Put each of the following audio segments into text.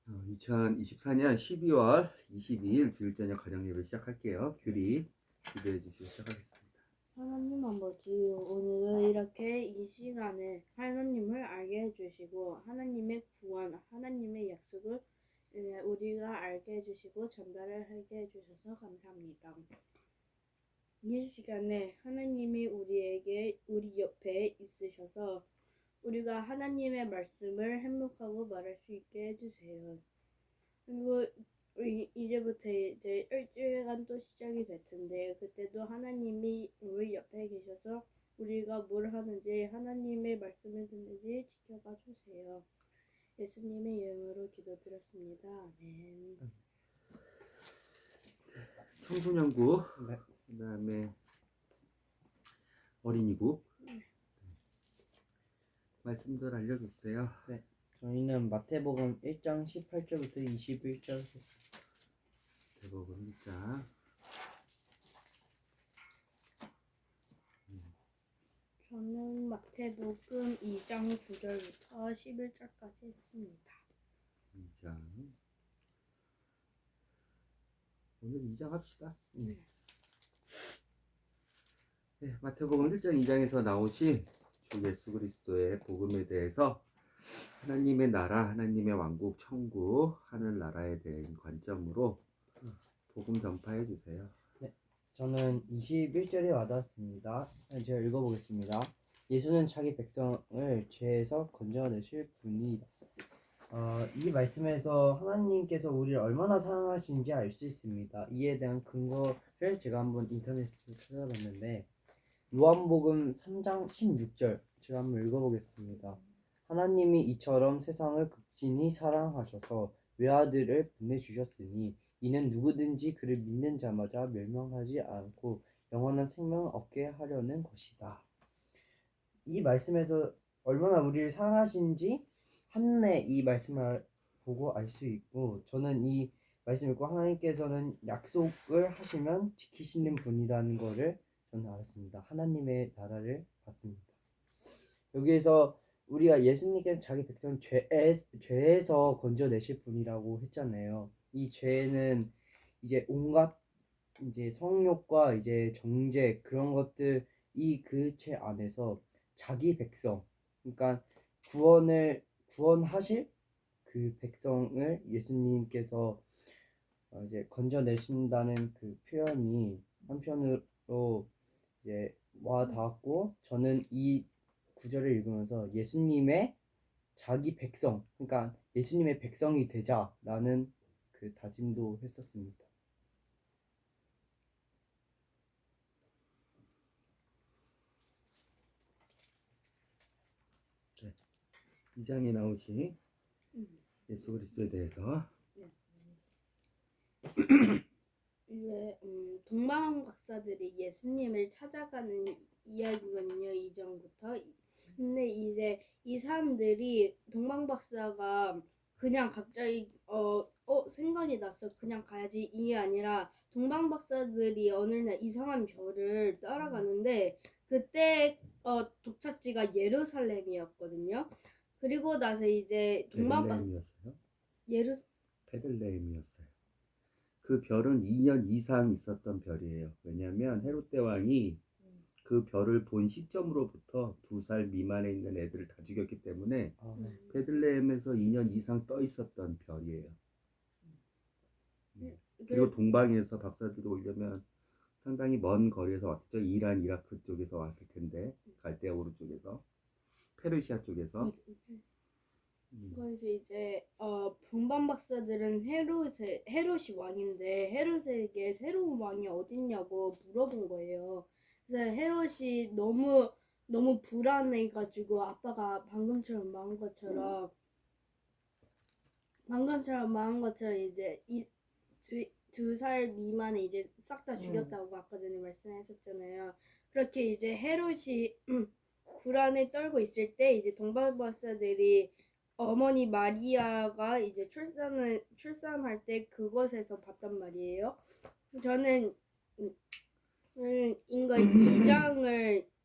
2024년 12월 22일 주일 저녁 가정 예배 시작할게요. 규리 기도해 주시고 시작하겠습니다. 하나님 아버지, 오늘은 이렇게 이 시간에 하나님을 알게 해주시고 하나님의 구원, 하나님의 약속을 우리가 알게 해주시고 전달을 하게 해주셔서 감사합니다. 이 시간에 하나님이 우리 옆에 있으셔서 우리가 하나님의 말씀을 행복하고 말할 수 있게 해주세요. 그리고 이제부터 이제 일주일간 또 시작이 될 텐데 그때도 하나님이 우리 옆에 계셔서 우리가 뭘 하는지 하나님의 말씀을 듣는지 지켜봐 주세요. 예수님의 이름으로 기도드렸습니다. 아멘. 청소년부, 그다음에 어린이부 말씀들 알려주세요. 네, 저희는 마태복음 1장 18절부터 21절 했습니다. 마태복음 1장. 저는 마태복음 2장 9절부터 11절까지 했습니다. 2장. 오늘 2장 합시다. 네, 마태복음 1장 2장에서 나오신 주 예수 그리스도의 복음에 대해서 하나님의 나라, 하나님의 왕국, 천국, 하늘나라에 대한 관점으로 복음 전파해 주세요. 네, 저는 21절에 와닿았습니다. 제가 읽어보겠습니다. 예수는 자기 백성을 죄에서 건져내실 분이다. 이 말씀에서 하나님께서 우리를 얼마나 사랑하시는지 알 수 있습니다. 이에 대한 근거를 제가 한번 인터넷에서 찾아봤는데 요한복음 3장 16절 제가 한번 읽어보겠습니다. 하나님이 이처럼 세상을 극진히 사랑하셔서 외아들을 보내주셨으니 이는 누구든지 그를 믿는 자마다 멸망하지 않고 영원한 생명을 얻게 하려는 것이다. 이 말씀에서 얼마나 우리를 사랑하시는지 한눈에 이 말씀을 보고 알 수 있고, 저는 이 말씀 읽고 하나님께서는 약속을 하시면 지키시는 분이라는 거를 저는 알았습니다. 하나님의 나라를 봤습니다. 여기에서 우리가 예수님께서 자기 백성 죄에서 건져내실 분이라고 했잖아요. 이 죄는 이제 온갖 이제 성욕과 이제 정죄 그런 것들 그 죄 안에서 자기 백성, 그러니까 구원하실 그 백성을 예수님께서 이제 건져내신다는 그 표현이 한편으로 이제 와 닿았고, 저는 이 구절을 읽으면서 예수님의 자기 백성, 그러니까 예수님의 백성이 되자라는 그 다짐도 했었습니다. 2장에 나오신 예수 그리스도에 대해서 동방 박사들이 예수님을 찾아가는 이야기거든요. 이전부터. 근데 이제 이 사람들이 동방 박사가 그냥 갑자기 생각이 났어 그냥 가야지 이게 아니라 동방 박사들이 어느 날 이상한 별을 따라가는데 그때 도착지가 예루살렘이었거든요. 그리고 나서 이제 베들레헴이었어요. 베들레헴이었어요. 그 별은 2년 이상 있었던 별이에요. 왜냐하면 헤롯 대왕이 그 별을 본 시점으로부터 2살 미만에 있는 애들을 다 죽였기 때문에 베들레헴에서 2년 이상 떠 있었던 별이에요. 그리고 동방에서 박사들이 오려면 상당히 먼 거리에서 왔죠. 이란, 이라크 쪽에서 왔을 텐데, 갈대아 우르 쪽에서, 페르시아 쪽에서. 그래서 이제 동방 박사들은 헤롯이 왕인데 헤롯에게 새로운 왕이 어딨냐고 물어본 거예요. 그래서 헤롯이 너무 불안해가지고 아빠가 방금처럼 말한 것처럼 이제 이 2살 미만에 이제 싹 다 죽였다고 아까 전에 말씀하셨잖아요. 그렇게 이제 헤롯이 불안에 떨고 있을 때 이제 동방 박사들이 어머니 마리아가 이제 출산할 때 그곳에서 봤단 말이에요. 저는 이거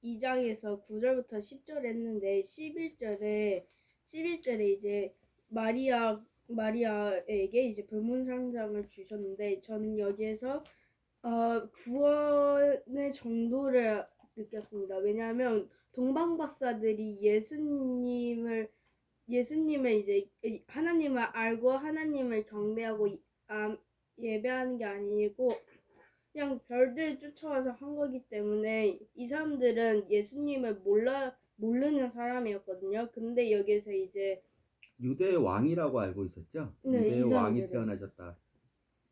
2장에서 9절부터 10절 했는데 11절에 이제 마리아 마리아에게 이제 불문상장을 주셨는데 저는 여기에서 구원의 정도를 느꼈습니다. 왜냐하면 동방박사들이 예수님을 이제 하나님을 알고 하나님을 경배하고 예배하는 게 아니고 그냥 별들 쫓아와서 한 거기 때문에 이 사람들은 예수님을 모르는 사람이었거든요. 근데 여기서 이제 유대의 왕이라고 알고 있었죠? 네, 유대의 이 왕이 사람들은. 태어나셨다.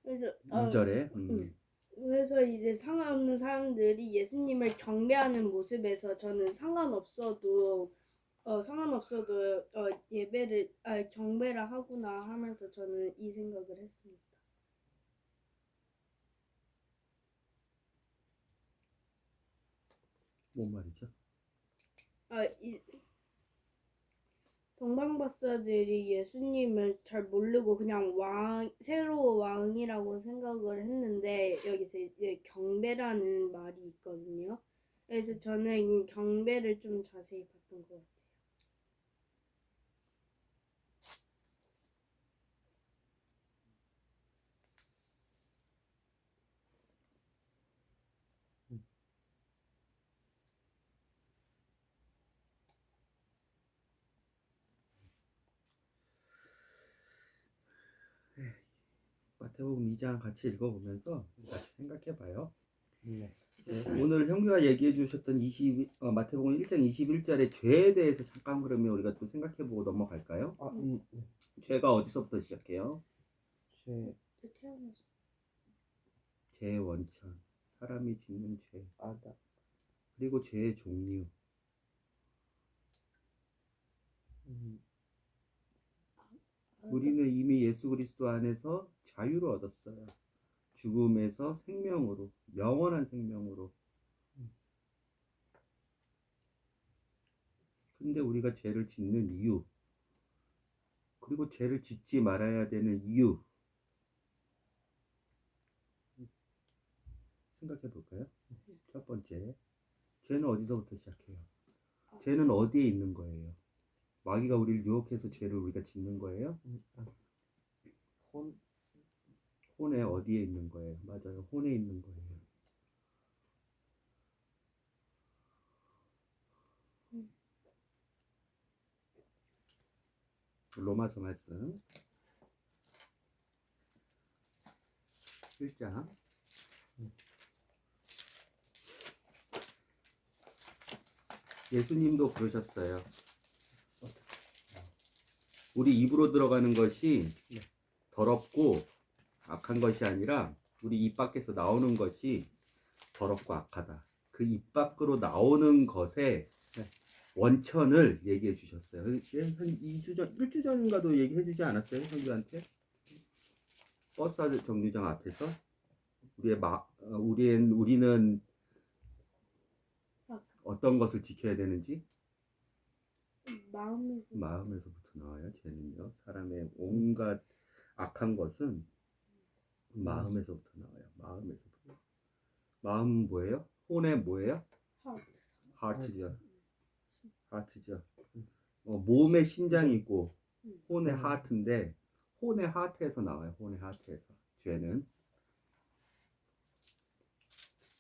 그래서 2절에 그래서 이제 상관없는 사람들이 예수님을 경배하는 모습에서 저는 상관없어도 예배를 경배를 하구나 하면서 저는 이 생각을 했습니다. 뭔 말이죠? 이 동방박사들이 예수님을 잘 모르고 그냥 새로운 왕이라고 생각을 했는데 여기서 이제 경배라는 말이 있거든요. 그래서 저는 경배를 좀 자세히 봤던 것 같아요. 마태복음 2장 같이 읽어보면서 같이 생각해봐요. 네. 오늘 형규가 얘기해 주셨던 마태복음 1장 21절의 죄에 대해서 잠깐 그러면 우리가 또 생각해보고 넘어갈까요? 네. 죄가 어디서부터 시작해요? 태어나서 죄의 원천, 사람이 짓는 죄, 아다. 그리고 죄의 종류. 우리는 이미 예수 그리스도 안에서 자유를 얻었어요. 죽음에서 생명으로, 영원한 생명으로. 근데 우리가 죄를 짓는 이유, 그리고 죄를 짓지 말아야 되는 이유, 생각해 볼까요? 첫 번째, 죄는 어디서부터 시작해요? 죄는 어디에 있는 거예요? 마귀가 우리를 유혹해서 죄를 우리가 짓는 거예요? 혼에 어디에 있는 거예요? 맞아요. 혼에 있는 거예요. 로마서 말씀 1장 예수님도 그러셨어요. 우리 입으로 들어가는 것이 더럽고 악한 것이 아니라 우리 입 밖에서 나오는 것이 더럽고 악하다. 그 입 밖으로 나오는 것의 원천을 얘기해 주셨어요. 한 2주 전, 1주 전인가도 얘기해 주지 않았어요? 형규한테? 버스 정류장 앞에서 우리는 어떤 것을 지켜야 되는지 마음에서부터 나와요. 죄는요. 사람의 온갖 악한 것은 마음에서부터 나와요. 마음에서부터. 마음은 뭐예요? 혼의 뭐예요? 하트죠. 하트죠. 몸의 심장이 있고 혼의 하트인데 혼의 하트에서 나와요. 혼의 하트에서. 죄는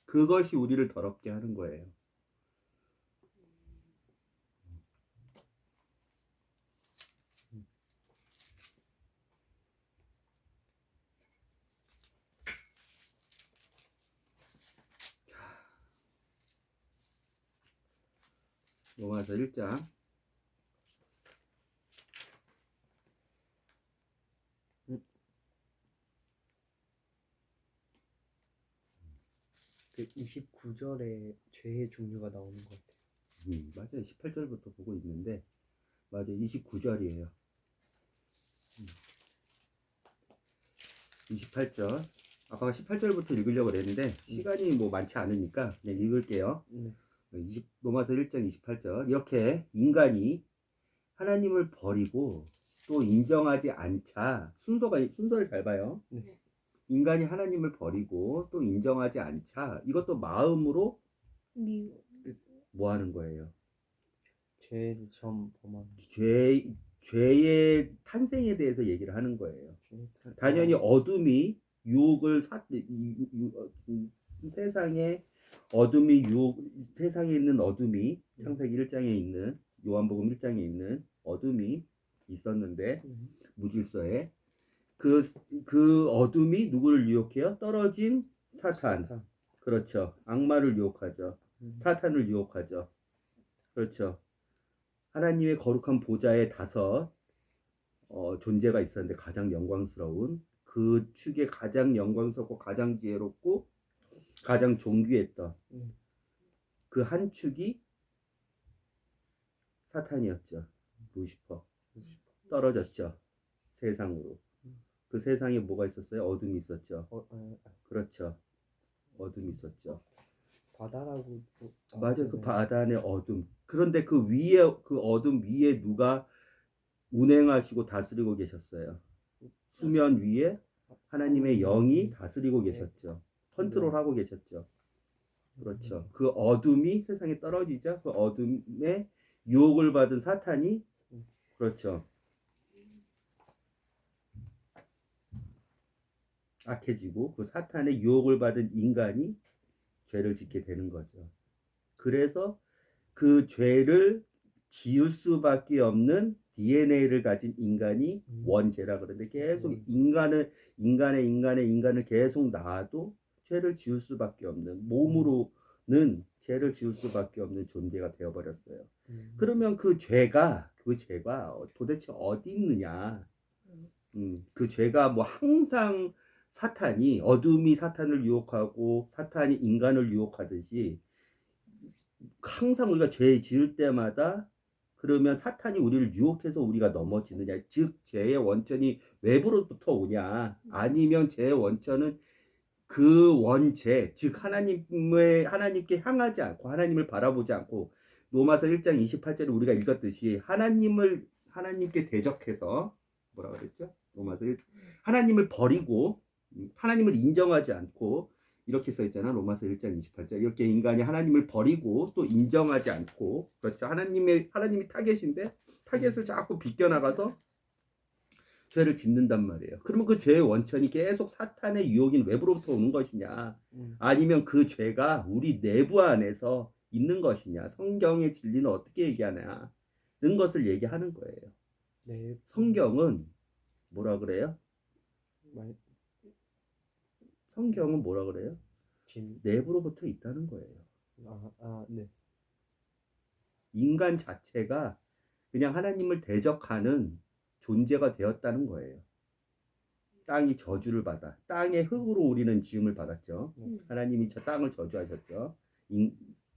그것이 우리를 더럽게 하는 거예요. 로마서 1장 그 29절에 죄의 종류가 나오는 것 같아요. 맞아요. 18절부터 보고 있는데 맞아요. 29절이에요. 28절. 아까 18절부터 읽으려고 그랬는데 시간이 뭐 많지 않으니까 그냥 읽을게요. 로마서 1장 28절. 이렇게 인간이 하나님을 버리고 또 인정하지 않자 순서를 잘 봐요. 인간이 하나님을 버리고 또 인정하지 않자 이것도 마음으로 뭐 하는 거예요? 죄를 범하는. 죄의 탄생에 대해서 얘기를 하는 거예요. 당연히 어둠이 유혹을 세상에 어둠이 유혹 세상에 있는 어둠이 창세기 1장에 있는 요한복음 1장에 있는 어둠이 있었는데 무질서에 그 어둠이 누구를 유혹해요? 떨어진 사탄. 그렇죠. 악마를 유혹하죠. 사탄을 유혹하죠. 그렇죠. 하나님의 거룩한 보좌에 5 존재가 있었는데 가장 영광스러운 그 축에 가장 영광스럽고 가장 지혜롭고 가장 존귀했던 그 한 축이 사탄이었죠. 루시퍼. 떨어졌죠. 세상으로. 그 세상에 뭐가 있었어요? 어둠이 있었죠. 그렇죠. 어둠이 있었죠. 바다라고. 맞아요. 그 바다 안에 어둠. 그런데 그 위에 그 어둠 위에 누가 운행하시고 다스리고 계셨어요. 수면 위에 하나님의 영이 다스리고 계셨죠. 컨트롤하고 계셨죠. 그렇죠. 그 어둠이 세상에 떨어지자 그 어둠에 유혹을 받은 사탄이 그렇죠. 악해지고 그 사탄의 유혹을 받은 인간이 죄를 짓게 되는 거죠. 그래서 그 죄를 지을 수밖에 없는 DNA를 가진 인간이 원죄라 그러는데 계속 인간을 계속 낳아도 죄를 지을 수밖에 없는 몸으로는 죄를 지을 수밖에 없는 존재가 되어버렸어요. 그러면 그 죄가 도대체 어디 있느냐? 그 죄가 뭐 항상 사탄이 어둠이 사탄을 유혹하고 사탄이 인간을 유혹하듯이 항상 우리가 죄 지을 때마다 그러면 사탄이 우리를 유혹해서 우리가 넘어지느냐, 즉 죄의 원천이 외부로부터 오냐, 아니면 죄의 원천은 그 원죄, 즉 하나님께 향하지 않고 하나님을 바라보지 않고 로마서 1장 28절에 우리가 읽었듯이 하나님께 대적해서 뭐라 그랬죠? 로마서 1 하나님을 버리고 하나님을 인정하지 않고 이렇게 써 있잖아. 로마서 1장 28절. 이렇게 인간이 하나님을 버리고 또 인정하지 않고 그렇죠. 하나님이 타겟인데 타겟을 자꾸 비껴나가서 죄를 짓는단 말이에요. 그러면 그 죄의 원천이 계속 사탄의 유혹인 외부로부터 오는 것이냐 아니면 그 죄가 우리 내부 안에서 있는 것이냐 성경의 진리는 어떻게 얘기하냐는 것을 얘기하는 거예요. 네. 성경은 뭐라 그래요? 성경은 뭐라 그래요? 내부로부터 있다는 거예요. 네. 인간 자체가 그냥 하나님을 대적하는 존재가 되었다는 거예요. 땅이 저주를 받아. 땅의 흙으로 우리는 지음을 받았죠. 하나님이 저 땅을 저주하셨죠.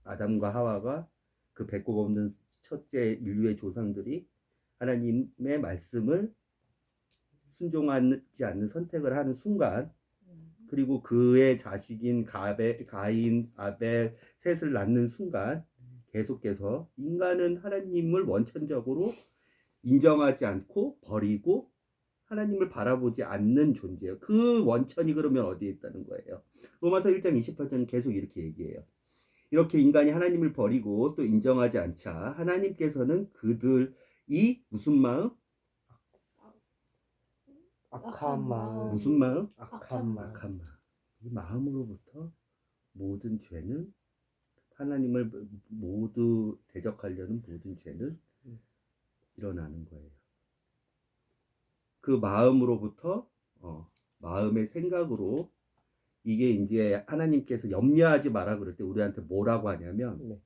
아담과 하와가 그 배꼽 없는 첫째 인류의 조상들이 하나님의 말씀을 순종하지 않는 선택을 하는 순간 그리고 그의 자식인 가인, 아벨, 셋을 낳는 순간 계속해서 인간은 하나님을 원천적으로 인정하지 않고 버리고 하나님을 바라보지 않는 존재예요. 그 원천이 그러면 어디에 있다는 거예요? 로마서 1장 28절은 계속 이렇게 얘기해요. 이렇게 인간이 하나님을 버리고 또 인정하지 않자 하나님께서는 그들이 무슨 마음? 악한 마음. 무슨 마음? 악한 마음. 악한 마음. 이 마음으로부터 모든 죄는 하나님을 모두 대적하려는 모든 죄는 일어나는 거예요. 그 마음으로부터 마음의 생각으로 이게 이제 하나님께서 염려하지 마라 그럴 때 우리한테 뭐라고 하냐면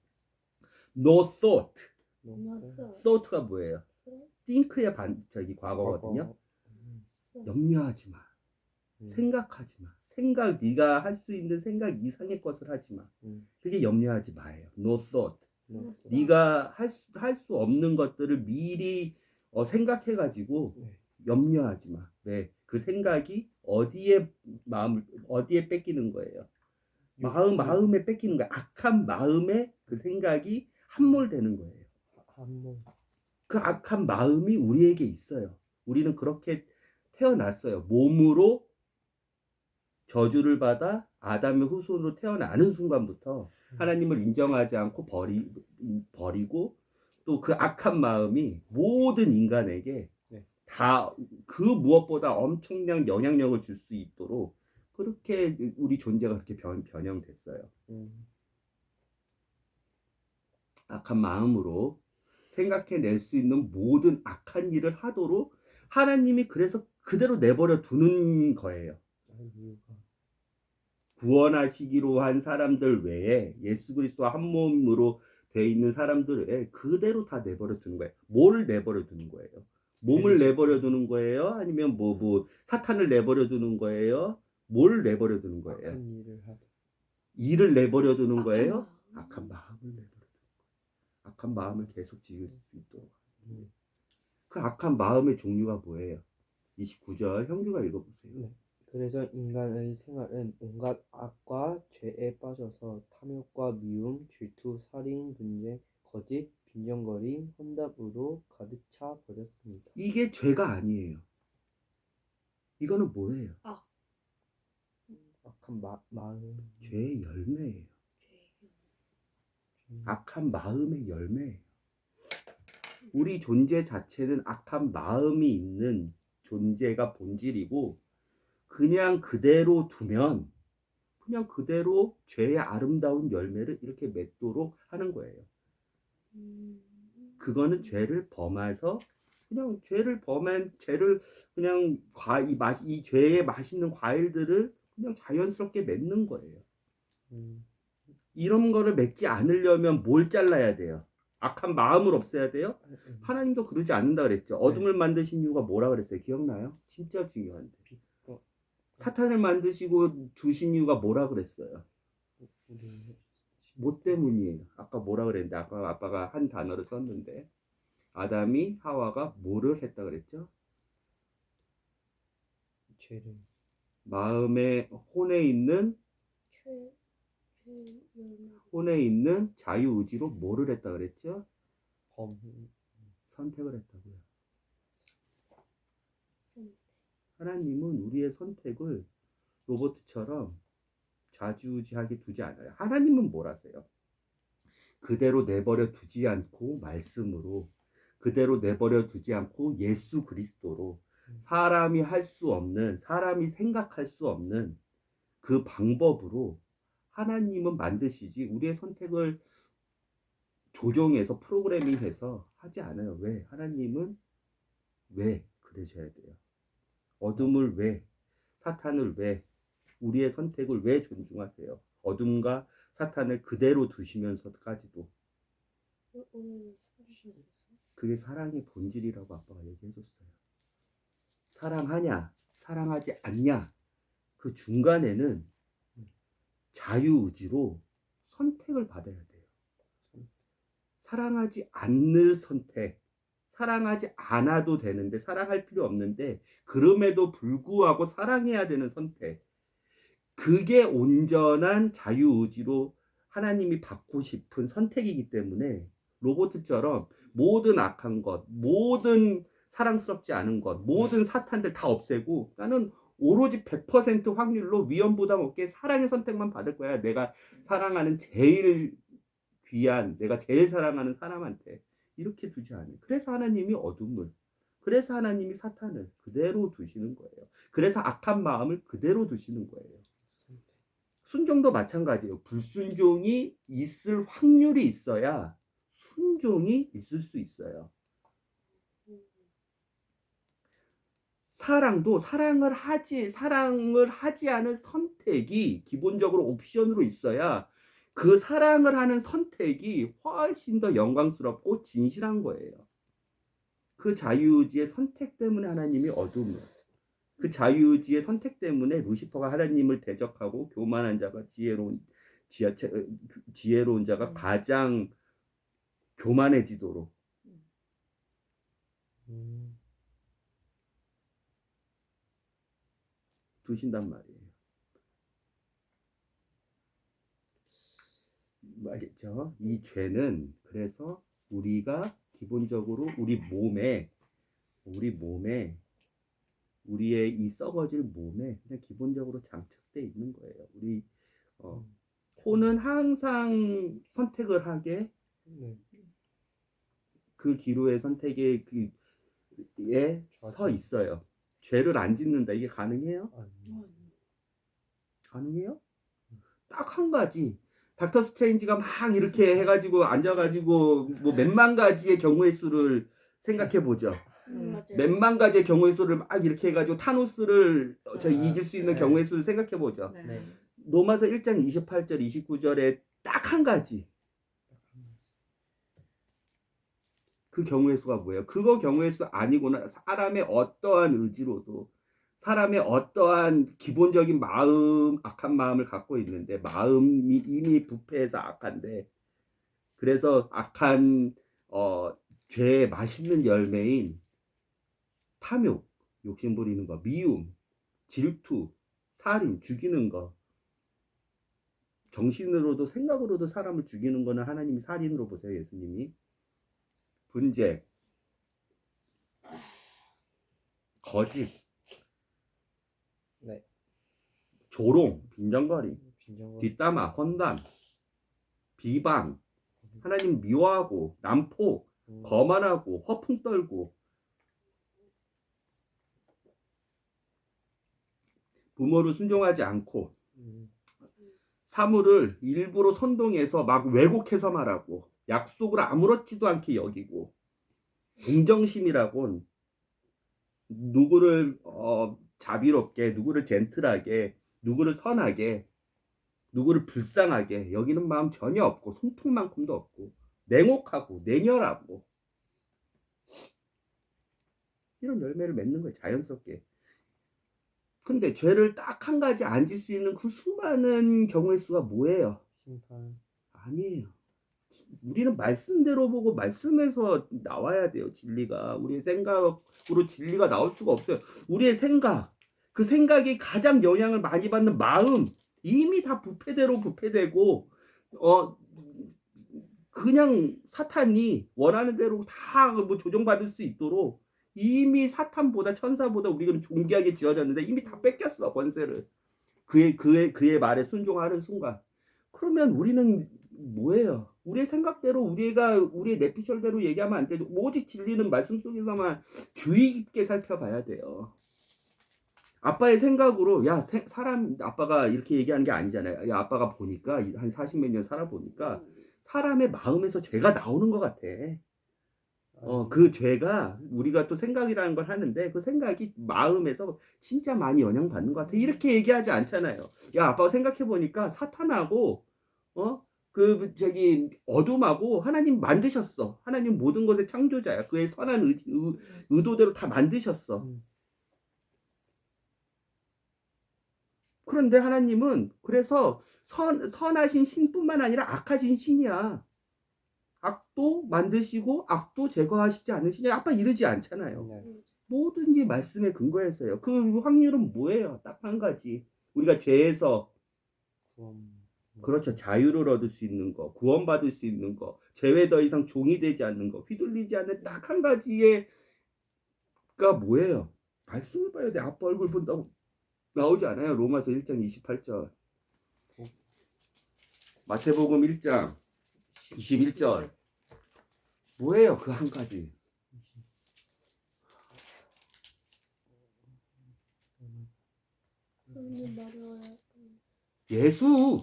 no thought. thought가 뭐예요? think의 과거거든요. 염려하지 마. 생각하지 마. 네가 할 수 있는 생각 이상의 것을 하지 마. 그게 염려하지 마예요. no thought. 네가 할 수 없는 것들을 미리 생각해가지고 염려하지 마. 왜? 그 생각이 어디에 뺏기는 거예요? 마음에 뺏기는 거야. 악한 마음에 그 생각이 함몰되는 거예요. 그 악한 마음이 우리에게 있어요. 우리는 그렇게 태어났어요. 몸으로 저주를 받아 아담의 후손으로 태어나는 순간부터 하나님을 인정하지 않고 버리고 또 그 악한 마음이 모든 인간에게 네. 다 그 무엇보다 엄청난 영향력을 줄 수 있도록 그렇게 우리 존재가 그렇게 변형됐어요. 악한 마음으로 생각해낼 수 있는 모든 악한 일을 하도록 하나님이 그래서 그대로 내버려 두는 거예요. 구원하시기로 한 사람들 외에 예수 그리스도와 한 몸으로 돼 있는 사람들 외에 그대로 다 내버려 두는 거예요. 뭘 내버려 두는 거예요? 몸을 내버려 두는 거예요? 아니면 뭐 사탄을 내버려 두는 거예요? 뭘 내버려 두는 거예요? 악한 일을 하다. 일을 내버려 두는 악한 거예요? 마음. 악한 마음을 내버려 두는 거예요. 악한 마음을 계속 지을 수 있도록. 그 악한 마음의 종류가 뭐예요? 29절 형규가 읽어보세요. 네. 그래서 인간의 생활은 온갖 악과 죄에 빠져서 탐욕과 미움, 질투, 살인, 분쟁, 거짓, 빈정거림, 혼답으로 가득 차 버렸습니다. 이게 죄가 아니에요. 이거는 뭐예요? 악한 마음. 죄의 열매예요. 악한 마음의 열매예요. 우리 존재 자체는 악한 마음이 있는 존재가 본질이고 그냥 그대로 두면 그냥 그대로 죄의 아름다운 열매를 이렇게 맺도록 하는 거예요. 그거는 죄를 범해서 그냥 죄를 범한 죄를 그냥 이 죄의 맛있는 과일들을 그냥 자연스럽게 맺는 거예요. 이런 거를 맺지 않으려면 뭘 잘라야 돼요? 악한 마음을 없애야 돼요? 하나님도 그러지 않는다 그랬죠. 어둠을 만드신 이유가 뭐라 그랬어요? 기억나요? 진짜 중요한데. 사탄을 만드시고 두신 이유가 뭐라 그랬어요? 뭐 때문이에요? 아까 뭐라 그랬는데 아까 아빠가 한 단어를 썼는데 아담이 하와가 뭐를 했다 그랬죠? 죄를. 마음의 혼에 있는 자유의지로 뭐를 했다 그랬죠? 선택을 했다고요. 하나님은 우리의 선택을 로봇처럼 좌지우지하게 두지 않아요. 하나님은 뭘 하세요? 그대로 내버려 두지 않고 말씀으로, 그대로 내버려 두지 않고 예수 그리스도로, 사람이 할 수 없는, 사람이 생각할 수 없는 그 방법으로 하나님은 만드시지 우리의 선택을 조정해서 프로그래밍해서 하지 않아요. 왜? 하나님은 왜 그러셔야 돼요? 어둠을 왜? 사탄을 왜? 우리의 선택을 왜 존중하세요? 어둠과 사탄을 그대로 두시면서까지도. 그게 사랑의 본질이라고 아빠가 얘기해줬어요. 사랑하냐, 사랑하지 않냐, 그 중간에는 자유의지로 선택을 받아야 돼요. 사랑하지 않는 선택, 사랑하지 않아도 되는데, 사랑할 필요 없는데, 그럼에도 불구하고 사랑해야 되는 선택. 그게 온전한 자유의지로 하나님이 받고 싶은 선택이기 때문에 로봇처럼 모든 악한 것, 모든 사랑스럽지 않은 것, 모든 사탄들 다 없애고 나는 오로지 100% 확률로 위험 부담 없게 사랑의 선택만 받을 거야. 내가 사랑하는 제일 귀한, 내가 제일 사랑하는 사람한테 이렇게 두지 않아요. 그래서 하나님이 어둠을, 그래서 하나님이 사탄을 그대로 두시는 거예요. 그래서 악한 마음을 그대로 두시는 거예요. 순종도 마찬가지예요. 불순종이 있을 확률이 있어야 순종이 있을 수 있어요. 사랑도 사랑을 하지 않은 선택이 기본적으로 옵션으로 있어야 그 사랑을 하는 선택이 훨씬 더 영광스럽고 진실한 거예요. 그 자유의지의 선택 때문에 하나님이 어둠을, 그 자유의지의 선택 때문에 루시퍼가 하나님을 대적하고 교만한 자가 지혜로운 자가 가장 교만해지도록 두신단 말이에요. 알겠죠? 이 죄는 그래서 우리가 기본적으로 우리 몸에 우리의 이 썩어질 몸에 그냥 기본적으로 장착돼 있는 거예요. 우리 코는 항상 선택을 하게 그 기로의 선택에 서 있어요. 죄를 안 짓는다. 이게 가능해요? 가능해요? 딱 한 가지. 닥터 스트레인지가 막 이렇게 해가지고 앉아가지고 뭐 몇만 가지의 경우의 수를 생각해 보죠. 맞아요. 몇만 가지의 경우의 수를 막 이렇게 해가지고 타노스를 이길 수 있는 네. 경우의 수를 생각해 보죠. 네. 네. 로마서 1장 28절 29절에 딱 한 가지. 그 경우의 수가 뭐예요? 그거 경우의 수 아니구나. 사람의 어떠한 의지로도 사람의 어떠한 기본적인 마음, 악한 마음을 갖고 있는데 마음이 이미 부패해서 악한데 그래서 악한 죄의 맛있는 열매인 탐욕, 욕심 부리는 거, 미움, 질투, 살인, 죽이는 거 정신으로도 생각으로도 사람을 죽이는 거는 하나님이 살인으로 보세요. 예수님이 분재, 거짓, 네. 조롱, 빈정거림, 진정과 뒷담화, 헌담, 비방, 하나님 미워하고 난폭, 거만하고 허풍 떨고 부모를 순종하지 않고 사물을 일부러 선동해서 막 왜곡해서 말하고 약속을 아무렇지도 않게 여기고 동정심이라곤 누구를 자비롭게 누구를 젠틀하게 누구를 선하게 누구를 불쌍하게 여기는 마음 전혀 없고 손톱만큼도 없고 냉혹하고 냉혈하고 이런 열매를 맺는 거예요. 자연스럽게. 근데 죄를 딱 한 가지 안 질 수 있는 그 수많은 경우의 수가 뭐예요? 심판. 아니에요. 우리는 말씀대로 보고 말씀에서 나와야 돼요. 진리가. 우리의 생각으로 진리가 나올 수가 없어요. 우리의 생각, 그 생각이 가장 영향을 많이 받는 마음 이미 다 부패대로 부패되고 그냥 사탄이 원하는 대로 다 뭐 조종받을 수 있도록 이미 사탄보다 천사보다 우리는 존귀하게 지어졌는데 이미 다 뺏겼어 권세를. 그의 말에 순종하는 순간. 그러면 우리는 뭐예요? 우리의 생각대로 우리의 내피셜대로 얘기하면 안 되죠. 오직 진리는 말씀 속에서만 주의 깊게 살펴봐야 돼요. 아빠의 생각으로 사람 아빠가 이렇게 얘기하는 게 아니잖아요. 야, 아빠가 보니까 한 40몇 년 살아보니까 사람의 마음에서 죄가 나오는 것 같아. 그 죄가 우리가 또 생각이라는 걸 하는데 그 생각이 마음에서 진짜 많이 영향받는 것 같아. 이렇게 얘기하지 않잖아요. 야, 아빠가 생각해 보니까 사탄하고 어둠하고 하나님 만드셨어. 하나님 모든 것의 창조자야. 그의 선한 의도대로 다 만드셨어. 그런데 하나님은 그래서 선하신 신뿐만 아니라 악하신 신이야. 악도 만드시고 악도 제거하시지 않으시냐? 아빠 이러지 않잖아요. 네. 뭐든지 말씀에 근거해서요. 그 확률은 뭐예요? 딱 한 가지. 우리가 죄에서 구원. 그렇죠. 자유를 얻을 수 있는 거, 구원받을 수 있는 거, 죄에 더 이상 종이 되지 않는 거, 휘둘리지 않는 딱 한 가지가 뭐예요? 말씀을 봐야 돼. 아빠 얼굴 본다고 나오지 않아요. 로마서 1장 28절. 마태복음 1장 21절. 뭐예요? 그 한 가지. 예수.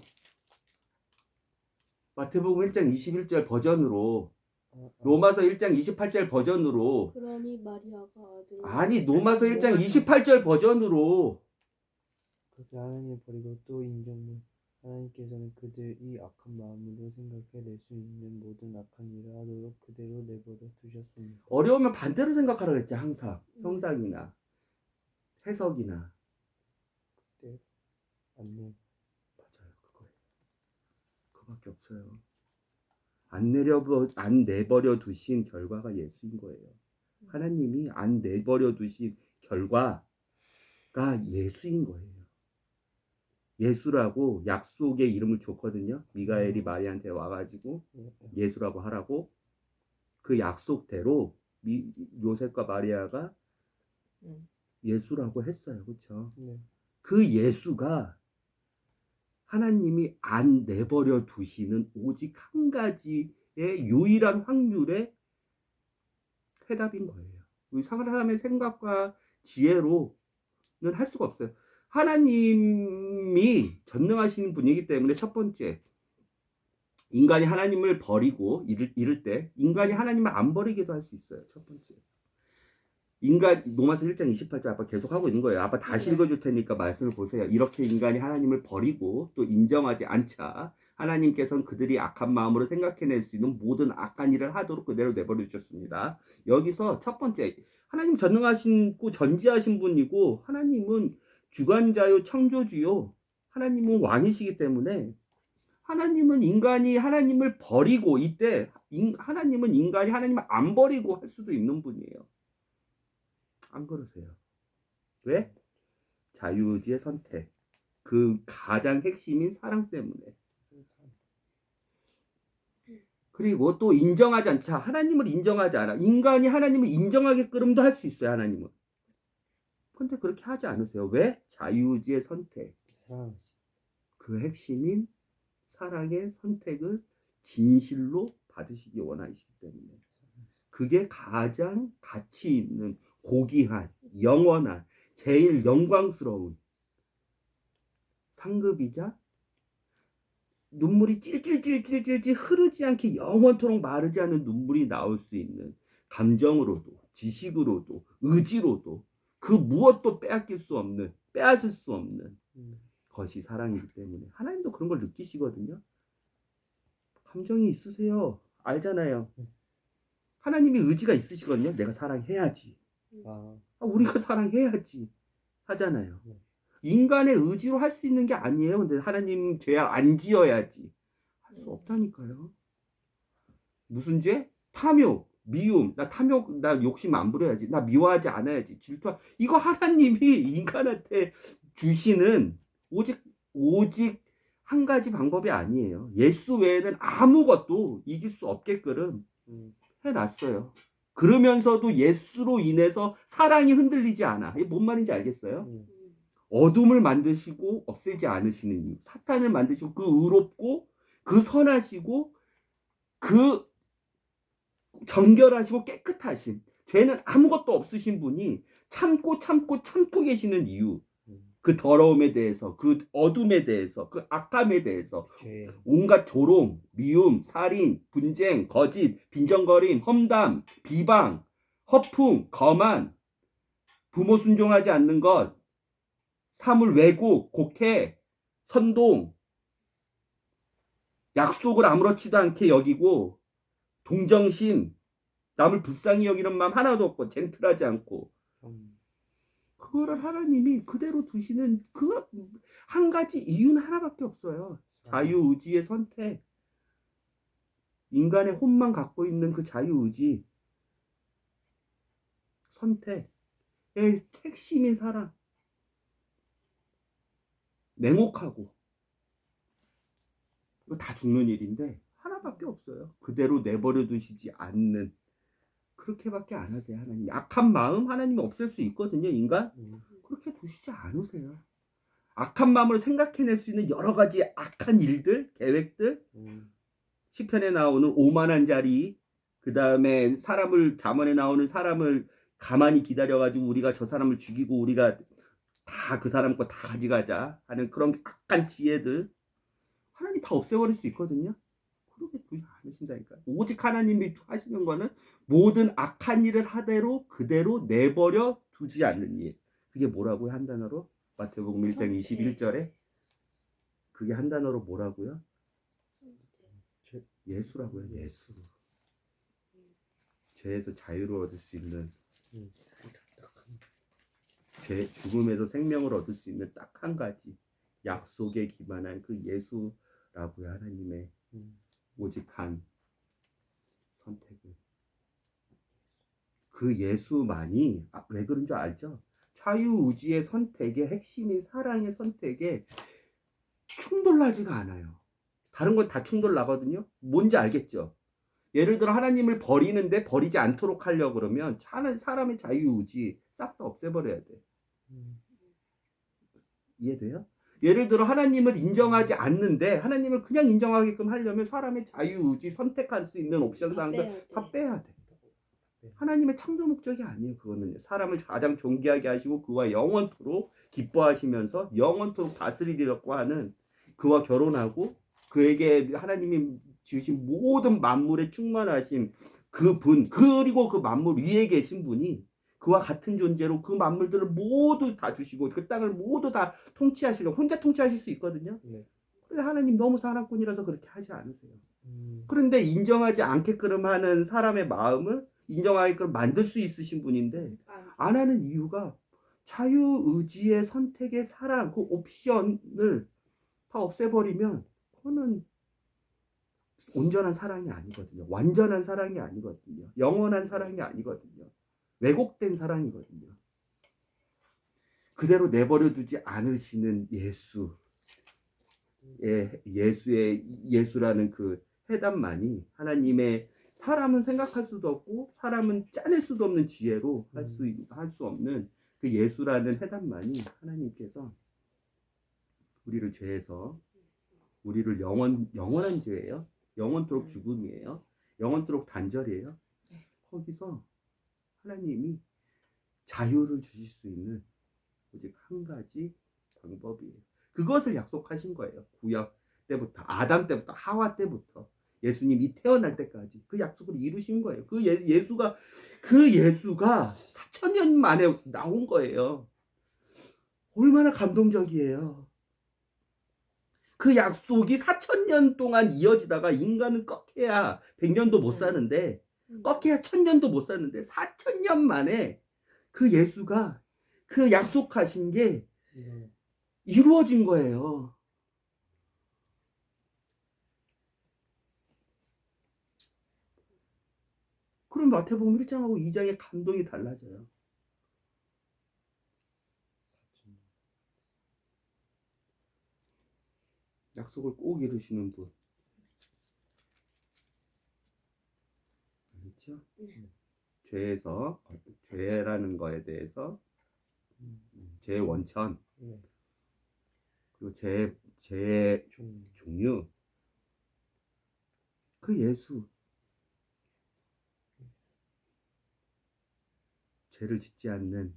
마태복음 1장 21절 버전으로 로마서 1장 28절 버전으로 그러니 마리아가 아들을 아니 로마서 1장 28절 버전으로 그렇게 하나님을 버리고 또 인정을 하나님께서는 그들이 악한 마음으로 생각해낼 수 있는 모든 악한 일을 하도록 그대로 내버려 두셨습니다. 어려우면 반대로 생각하라 그랬지 항상. 형상이나 해석이나 그때 안내. 맞아요. 그거예요. 그거밖에 없어요. 안 내버려 두신 결과가 예수인 거예요. 하나님이 안 내버려 두신 결과가 예수인 거예요. 예수라고 약속의 이름을 줬거든요. 미가엘이 마리아한테 와가지고 예수라고 하라고. 그 약속대로 요셉과 마리아가 예수라고 했어요. 그렇죠? 네. 그 예수가 하나님이 안 내버려 두시는 오직 한 가지의 유일한 확률의 해답인 거예요. 우리 사람의 생각과 지혜로는 할 수가 없어요. 하나님이 전능하신 분이기 때문에 첫 번째, 인간이 하나님을 버리고 이를 때 인간이 하나님을 안 버리기도 할 수 있어요. 첫 번째. 인간 로마서 1장 28절 아빠 계속 하고 있는 거예요. 아빠 다시 네. 읽어줄 테니까 말씀을 보세요. 이렇게 인간이 하나님을 버리고 또 인정하지 않자 하나님께서는 그들이 악한 마음으로 생각해낼 수 있는 모든 악한 일을 하도록 그대로 내버려 주셨습니다. 여기서 첫 번째, 하나님 전능하시고 전지하신 분이고 하나님은 주관자요 창조주요 하나님은 왕이시기 때문에 하나님은 인간이 하나님을 버리고 이때 하나님은 인간이 하나님을 안 버리고 할 수도 있는 분이에요. 안 그러세요. 왜? 자유의지의 선택. 그 가장 핵심인 사랑 때문에. 그리고 또 인정하지 않자. 하나님을 인정하지 않아. 인간이 하나님을 인정하게끔도 할 수 있어요. 하나님은. 근데 그렇게 하지 않으세요. 왜? 자유의지의 선택. 사랑하시. 그 핵심인 사랑의 선택을 진실로 받으시기 원하시기 때문에. 그게 가장 가치 있는 고귀한, 영원한, 제일 영광스러운 상급이자 눈물이 찔찔찔찔찔 흐르지 않게 영원토록 마르지 않는 눈물이 나올 수 있는 감정으로도, 지식으로도, 의지로도 그 무엇도 빼앗길 수 없는, 빼앗을 수 없는 것이 사랑이기 때문에 하나님도 그런 걸 느끼시거든요. 감정이 있으세요. 알잖아요. 하나님이 의지가 있으시거든요. 내가 사랑해야지. 우리가 사랑해야지 하잖아요. 인간의 의지로 할 수 있는 게 아니에요. 근데 하나님 죄악 안 지어야지 할 수 없다니까요. 무슨 죄? 탐욕, 미움. 나 탐욕, 나 욕심 안 부려야지. 나 미워하지 않아야지. 질투. 이거 하나님이 인간한테 주시는 오직 한 가지 방법이 아니에요. 예수 외에는 아무것도 이길 수 없게끔 해놨어요. 그러면서도 예수로 인해서 사랑이 흔들리지 않아. 이게 뭔 말인지 알겠어요? 어둠을 만드시고 없애지 않으시는 이유. 사탄을 만드시고 그 의롭고 그 선하시고 그 정결하시고 깨끗하신 죄는 아무것도 없으신 분이 참고 계시는 이유. 그 더러움에 대해서, 그 어둠에 대해서, 그 악함에 대해서 온갖 조롱, 미움, 살인, 분쟁, 거짓, 빈정거림, 험담, 비방, 허풍, 거만, 부모 순종하지 않는 것, 사물 왜곡, 곡해, 선동, 약속을 아무렇지도 않게 여기고 동정심, 남을 불쌍히 여기는 마음 하나도 없고 젠틀하지 않고 그거를 하나님이 그대로 두시는 그 한 가지 이유는 하나밖에 없어요. 자유의지의 선택. 인간의 혼만 갖고 있는 그 자유의지 선택의 핵심인 사랑. 냉혹하고 이거 다 죽는 일인데 하나밖에 없어요. 그대로 내버려 두시지 않는 그렇게밖에 안 하세요. 하나님 악한 마음 하나님이 없앨 수 있거든요. 인간 그렇게 두시지 않으세요. 악한 마음으로 생각해낼 수 있는 여러 가지 악한 일들, 계획들 시편에 나오는 오만한 자리 그 다음에 잠언에 나오는 사람을 가만히 기다려가지고 우리가 저 사람을 죽이고 우리가 다 그 사람 거 다 가져가자 하는 그런 악한 지혜들 하나님 다 없애버릴 수 있거든요. 그렇게 두지 않으신다니까. 오직 하나님이 하시는 거는 모든 악한 일을 하대로 그대로 내버려 두지 않는 일. 그게 뭐라고요? 한 단어로? 마태복음 1장 21절에 그게 한 단어로 뭐라고요? 예수라고요. 예수. 죄에서 자유를 얻을 수 있는 죽음에서 생명을 얻을 수 있는 딱 한 가지 약속에 기반한 그 예수라고요. 하나님의 오직 한 선택을. 그 예수만이 왜 그런 줄 알죠? 자유의지의 선택의 핵심인 사랑의 선택에 충돌나지가 않아요. 다른 건 다 충돌 나거든요. 뭔지 알겠죠? 예를 들어 하나님을 버리는데 버리지 않도록 하려고 그러면 사람의 자유의지 싹 다 없애버려야 돼. 이해돼요? 예를 들어 하나님을 인정하지 않는데 하나님을 그냥 인정하게끔 하려면 사람의 자유의지 선택할 수 있는 옵션 사항들 다 빼야 돼. 하나님의 창조 목적이 아니에요. 그거는 사람을 가장 존귀하게 하시고 그와 영원토록 기뻐하시면서 영원토록 다스리려고 하는, 그와 결혼하고 그에게 하나님이 지으신 모든 만물에 충만하신 그분, 그리고 그 만물 위에 계신 분이 그와 같은 존재로 그 만물들을 모두 다 주시고 그 땅을 모두 다 통치하시려고, 혼자 통치하실 수 있거든요. 네. 그런데 하나님 너무 사랑꾼이라서 그렇게 하지 않으세요. 음. 그런데 인정하지 않게끔 하는 사람의 마음을 인정하게끔 만들 수 있으신 분인데 안 하는 이유가 자유의지의 선택의 사랑, 그 옵션을 다 없애버리면 그거는 온전한 사랑이 아니거든요. 완전한 사랑이 아니거든요. 영원한 사랑이 아니거든요. 왜곡된 사랑이거든요. 그대로 내버려 두지 않으시는 예수, 예수라는 그 해답만이 하나님의, 사람은 생각할 수도 없고 사람은 짜낼 수도 없는 지혜로 할 수 없는 그 예수라는 해답만이 하나님께서 우리를 죄에서, 우리를 영원한 죄예요. 영원토록 죽음이에요. 영원토록 단절이에요. 거기서 하나님이 자유를 주실 수 있는 오직 한 가지 방법이에요. 그것을 약속하신 거예요. 구약 때부터, 아담 때부터, 하와 때부터 예수님이 태어날 때까지 그 약속을 이루신 거예요. 그 예수가 4,000년 만에 나온 거예요. 얼마나 감동적이에요. 그 약속이 4,000년 동안 이어지다가 인간은 꺾여야 100년도 못 사는데, 꺾여야 1,000년도 못 사는데 4,000년 만에 그 예수가 그 약속하신 게 이루어진 거예요. 그럼 마태복음 1장하고 2장의 감동이 달라져요. 약속을 꼭 이루시는 분. 그렇죠? 죄라는 거에 대해서 죄의 원천, 그리고 죄의 종류, 그 예수, 죄를 짓지 않는,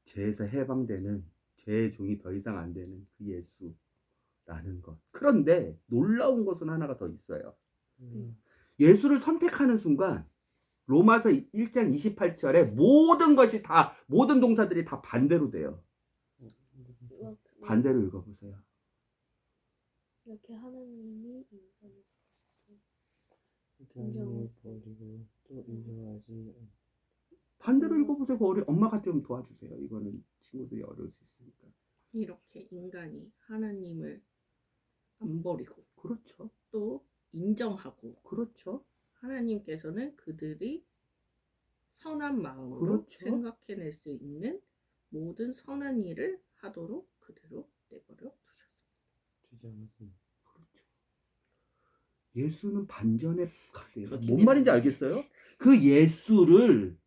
죄에서 해방되는, 죄의 종이 더 이상 안 되는 그 예수라는 것. 그런데 놀라운 것은 하나가 더 있어요. 예수를 선택하는 순간 로마서 1장 28절에 모든 동사들이 다 반대로 돼요. 반대로 읽어보세요. 이렇게 하나님이 인정을 버리고 또 인정하지. 반대로 읽어보세요. 엄마가 좀 도와주세요. 이거는 친구들이 어려울 수 있으니까. 이렇게 인간이 하나님을 안 버리고, 그렇죠. 또 인정하고, 그렇죠. 하나님께서는 그들이 선한 마음으로 그렇죠. 생각해낼 수 있는 모든 선한 일을 하도록 그대로 내버려 두셨습니다. 주지 않았습니다. 그렇죠. 예수는 반전의 카드예요. 그렇게 뭔 말인지 되는 거지. 알겠어요? 그 예수를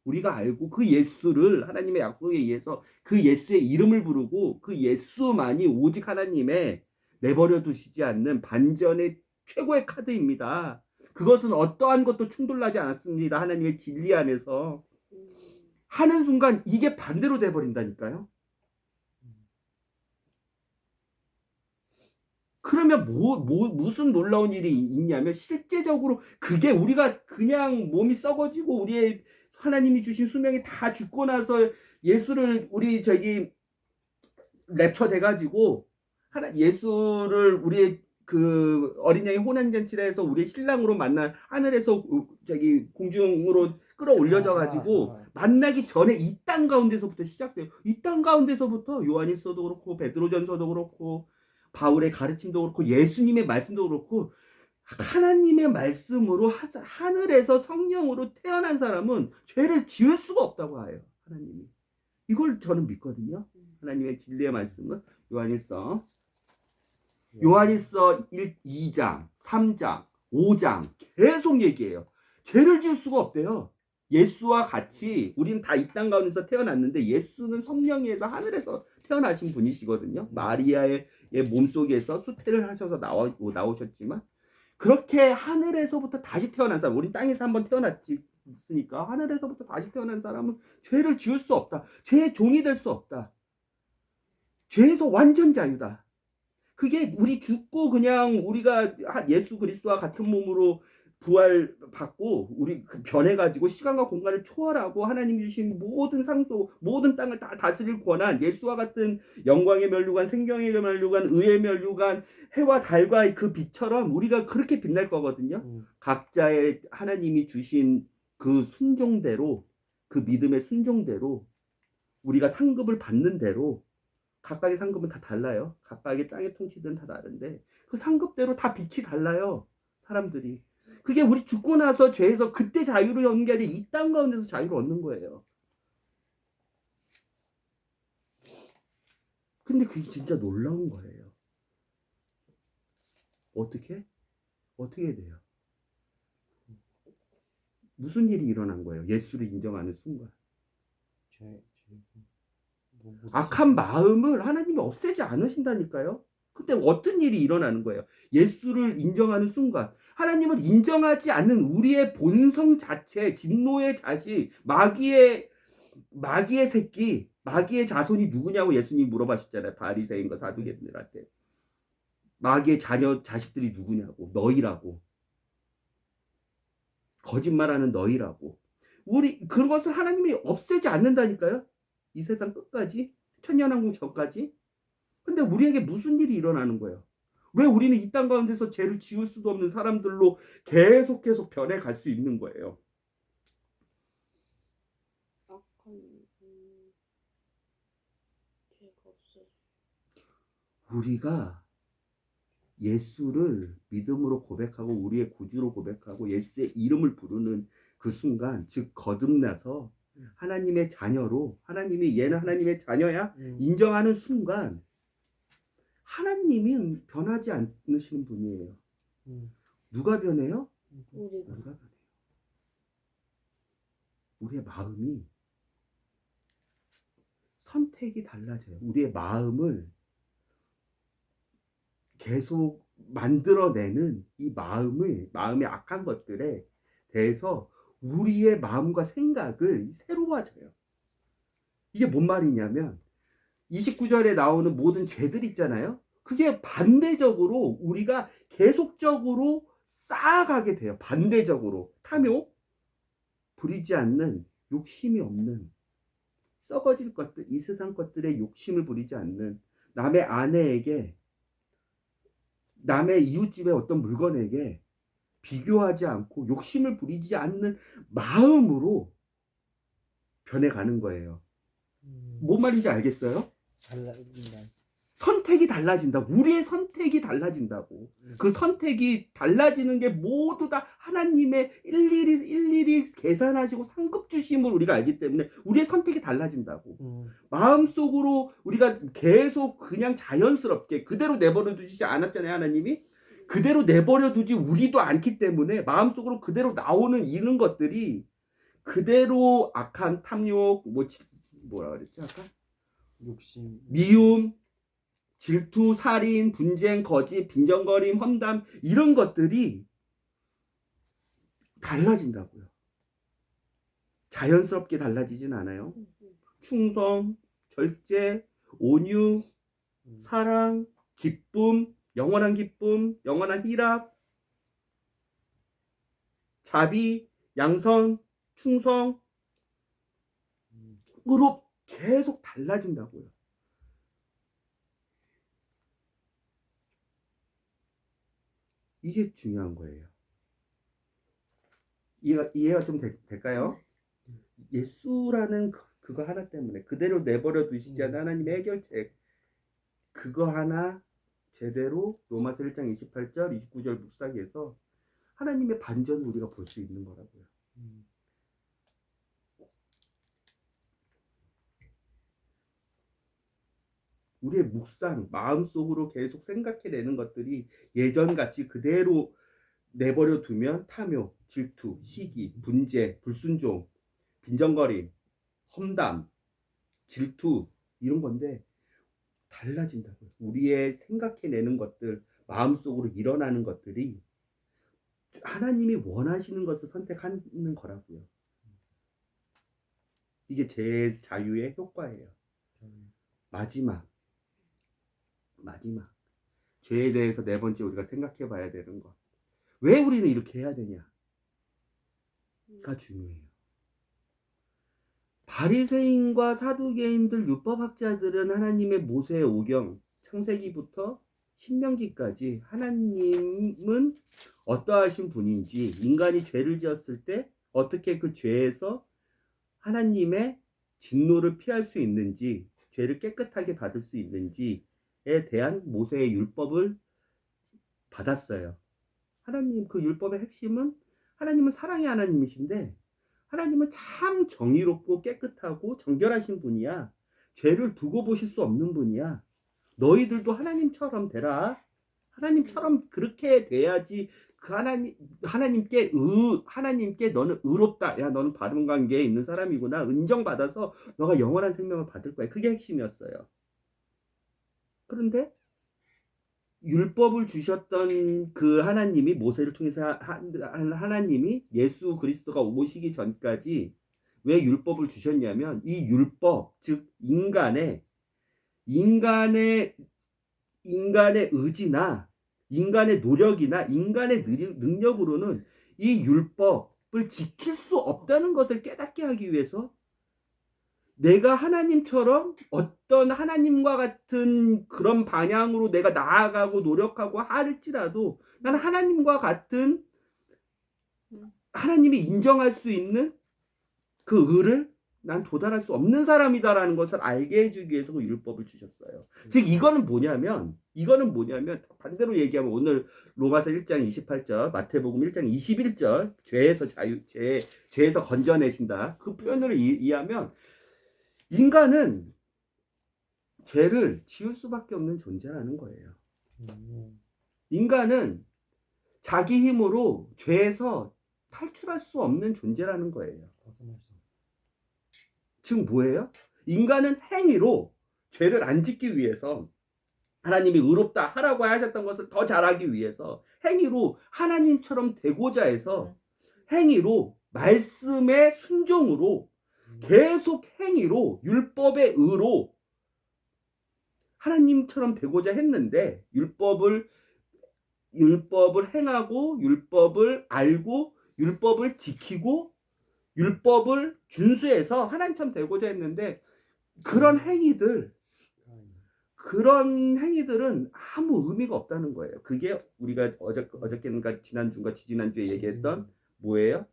우리가 알고, 그 예수를 하나님의 약속에 의해서 그 예수의 이름을 부르고 그 예수만이 오직 하나님의 내버려 두시지 않는 반전의 최고의 카드입니다. 그것은 어떠한 것도 충돌나지 않았습니다. 하나님의 진리 안에서 하는 순간 이게 반대로 돼버린다니까요. 그러면 무슨 놀라운 일이 있냐면, 실제적으로 그게 우리가 그냥 몸이 썩어지고 우리의 하나님이 주신 수명이 다 죽고 나서 예수를 랩처 돼가지고 예수를 우리의 그 어린 양의 혼인잔치를 해서 우리의 신랑으로 만난, 하늘에서 공중으로 끌어올려져 가지고 만나기 전에 이 땅 가운데서부터 시작돼요. 이 땅 가운데서부터 요한일서도 그렇고 베드로전서도 그렇고 바울의 가르침도 그렇고 예수님의 말씀도 그렇고, 하나님의 말씀으로 하늘에서 성령으로 태어난 사람은 죄를 지을 수가 없다고 해요. 하나님이. 이걸 저는 믿거든요. 하나님의 진리의 말씀은 요한일서 2장, 3장, 5장 계속 얘기해요. 죄를 지을 수가 없대요. 예수와 같이 우리는 다 이 땅 가운데서 태어났는데 예수는 성령에서 하늘에서 태어나신 분이시거든요. 마리아의 몸속에서 수태를 하셔서 나오셨지만 그렇게 하늘에서부터 다시 태어난 사람, 우리 땅에서 한번 태어났지 있으니까 하늘에서부터 다시 태어난 사람은 죄를 지을 수 없다. 죄의 종이 될 수 없다. 죄에서 완전 자유다. 그게 우리 죽고 그냥 우리가 예수 그리스도와 같은 몸으로 부활받고 우리 변해가지고 시간과 공간을 초월하고 하나님이 주신 모든 상소 모든 땅을 다 다스릴 권한 예수와 같은 영광의 면류관 생명의 면류관 의의 면류관 해와 달과 그 빛처럼 우리가 그렇게 빛날 거거든요. 각자의 하나님이 주신 그 순종대로 그 믿음의 순종대로 우리가 상급을 받는 대로 각각의 상급은 다 달라요. 각각의 땅의 통치들은 다 다른데 그 상급대로 다 빛이 달라요. 사람들이. 그게 우리 죽고 나서 죄에서 그때 자유를 얻는 게 아니라 이 땅 가운데서 자유를 얻는 거예요. 근데 그게 진짜 놀라운 거예요. 어떻게? 어떻게 돼요? 무슨 일이 일어난 거예요? 예수를 인정하는 순간. 악한 마음을 하나님이 없애지 않으신다니까요. 그때 어떤 일이 일어나는 거예요? 예수를 인정하는 순간 하나님을 인정하지 않는 우리의 본성 자체, 진노의 자식, 마귀의 새끼, 마귀의 자손이 누구냐고 예수님이 물어보셨잖아요. 바리새인과 사두개인들한테. 마귀의 자식들이 누구냐고. 너희라고. 거짓말하는 너희라고. 우리 그것을 하나님이 없애지 않는다니까요. 이 세상 끝까지, 천년왕국 전까지. 근데 우리에게 무슨 일이 일어나는 거예요? 왜 우리는 이 땅 가운데서 죄를 지울 수도 없는 사람들로 계속 변해갈 수 있는 거예요? 죄가 없어. 우리가 예수를 믿음으로 고백하고 우리의 구주로 고백하고 예수의 이름을 부르는 그 순간, 즉 거듭나서 하나님의 자녀로 하나님이 얘는 하나님의 자녀야 인정하는 순간 하나님은 변하지 않으시는 분이에요. 누가 변해요? 우리가 변해요. 우리의 마음이 선택이 달라져요. 우리의 마음을 계속 만들어내는 이 마음의 악한 것들에 대해서 우리의 마음과 생각을 새로워져요. 이게 뭔 말이냐면 29절에 나오는 모든 죄들 있잖아요. 그게 반대적으로 우리가 계속적으로 쌓아가게 돼요. 반대적으로 탐욕, 부리지 않는, 욕심이 없는, 썩어질 것들, 이 세상 것들에 욕심을 부리지 않는, 남의 아내에게, 남의 이웃집의 어떤 물건에게 비교하지 않고 욕심을 부리지 않는 마음으로 변해가는 거예요. 뭔 말인지 알겠어요? 달라진다. 선택이 달라진다. 우리의 선택이 달라진다고. 그 선택이 달라지는 게 모두 다 하나님의 일일이 계산하시고 상급 주심을 우리가 알기 때문에 우리의 선택이 달라진다고. 마음속으로 우리가 계속 그냥 자연스럽게 그대로 내버려 두지 않았잖아요. 하나님이. 그대로 내버려 두지 우리도 않기 때문에 마음속으로 그대로 나오는 이런 것들이 그대로 악한 탐욕, 뭐라 그랬지 아까? 욕심, 미움, 질투, 살인, 분쟁, 거짓, 빈정거림, 험담 이런 것들이 달라진다고요. 자연스럽게 달라지진 않아요. 충성, 절제, 온유, 사랑, 기쁨, 영원한 기쁨, 영원한 희락, 자비, 양선, 충성으로 계속 달라진다고요. 이게 중요한 거예요. 이해가 좀 될까요? 예수라는 그거 하나 때문에 그대로 내버려 두시지 않은 하나님의 해결책 그거 하나 제대로 로마서 1장 28절 29절 묵상해서 하나님의 반전을 우리가 볼 수 있는 거라고요. 우리의 묵상, 마음속으로 계속 생각해내는 것들이 예전같이 그대로 내버려 두면 탐욕, 질투, 시기, 분재, 불순종, 빈정거림, 험담, 질투 이런 건데 달라진다고요. 우리의 생각해내는 것들, 마음속으로 일어나는 것들이 하나님이 원하시는 것을 선택하는 거라고요. 이게 제 자유의 효과예요. 마지막 죄에 대해서 네 번째 우리가 생각해 봐야 되는 것. 왜 우리는 이렇게 해야 되냐가 중요해요. 바리새인과 사두개인들 율법학자들은 하나님의 모세 오경 창세기부터 신명기까지 하나님은 어떠하신 분인지, 인간이 죄를 지었을 때 어떻게 그 죄에서 하나님의 진노를 피할 수 있는지, 죄를 깨끗하게 받을 수 있는지에 대한 모세의 율법을 받았어요. 하나님, 그 율법의 핵심은 하나님은 사랑의 하나님이신데 하나님은 참 정의롭고 깨끗하고 정결하신 분이야. 죄를 두고 보실 수 없는 분이야. 너희들도 하나님처럼 되라. 하나님처럼 그렇게 돼야지 그 하나님께 너는 의롭다. 야, 너는 바른 관계에 있는 사람이구나. 인정받아서 너가 영원한 생명을 받을 거야. 그게 핵심이었어요. 그런데 율법을 주셨던 그 하나님이, 모세를 통해서 하나님이 예수 그리스도가 오시기 전까지 왜 율법을 주셨냐면, 이 율법, 즉 인간의 의지나 인간의 노력이나 인간의 능력으로는 이 율법을 지킬 수 없다는 것을 깨닫게 하기 위해서, 내가 하나님처럼 어떤 하나님과 같은 그런 방향으로 내가 나아가고 노력하고 할지라도 나는 하나님과 같은, 하나님이 인정할 수 있는 그 의를 난 도달할 수 없는 사람이다라는 것을 알게 해주기 위해서 그 율법을 주셨어요. 즉 이거는 뭐냐면 반대로 얘기하면 오늘 로마서 1장 28절, 마태복음 1장 21절, 죄에서 건져내신다, 그 표현을 이해하면, 인간은 죄를 지을 수밖에 없는 존재라는 거예요. 인간은 자기 힘으로 죄에서 탈출할 수 없는 존재라는 거예요. 즉 뭐예요? 인간은 행위로 죄를 안 짓기 위해서, 하나님이 의롭다 하라고 하셨던 것을 더 잘하기 위해서 행위로 하나님처럼 되고자 해서, 행위로 말씀의 순종으로 계속 행위로 율법의 의로 하나님처럼 되고자 했는데, 율법을 행하고 율법을 알고 율법을 지키고 율법을 준수해서 하나님처럼 되고자 했는데, 그런 행위들은 아무 의미가 없다는 거예요. 그게 우리가 어저께인가 지난주인가 지지난주에 얘기했던 뭐예요?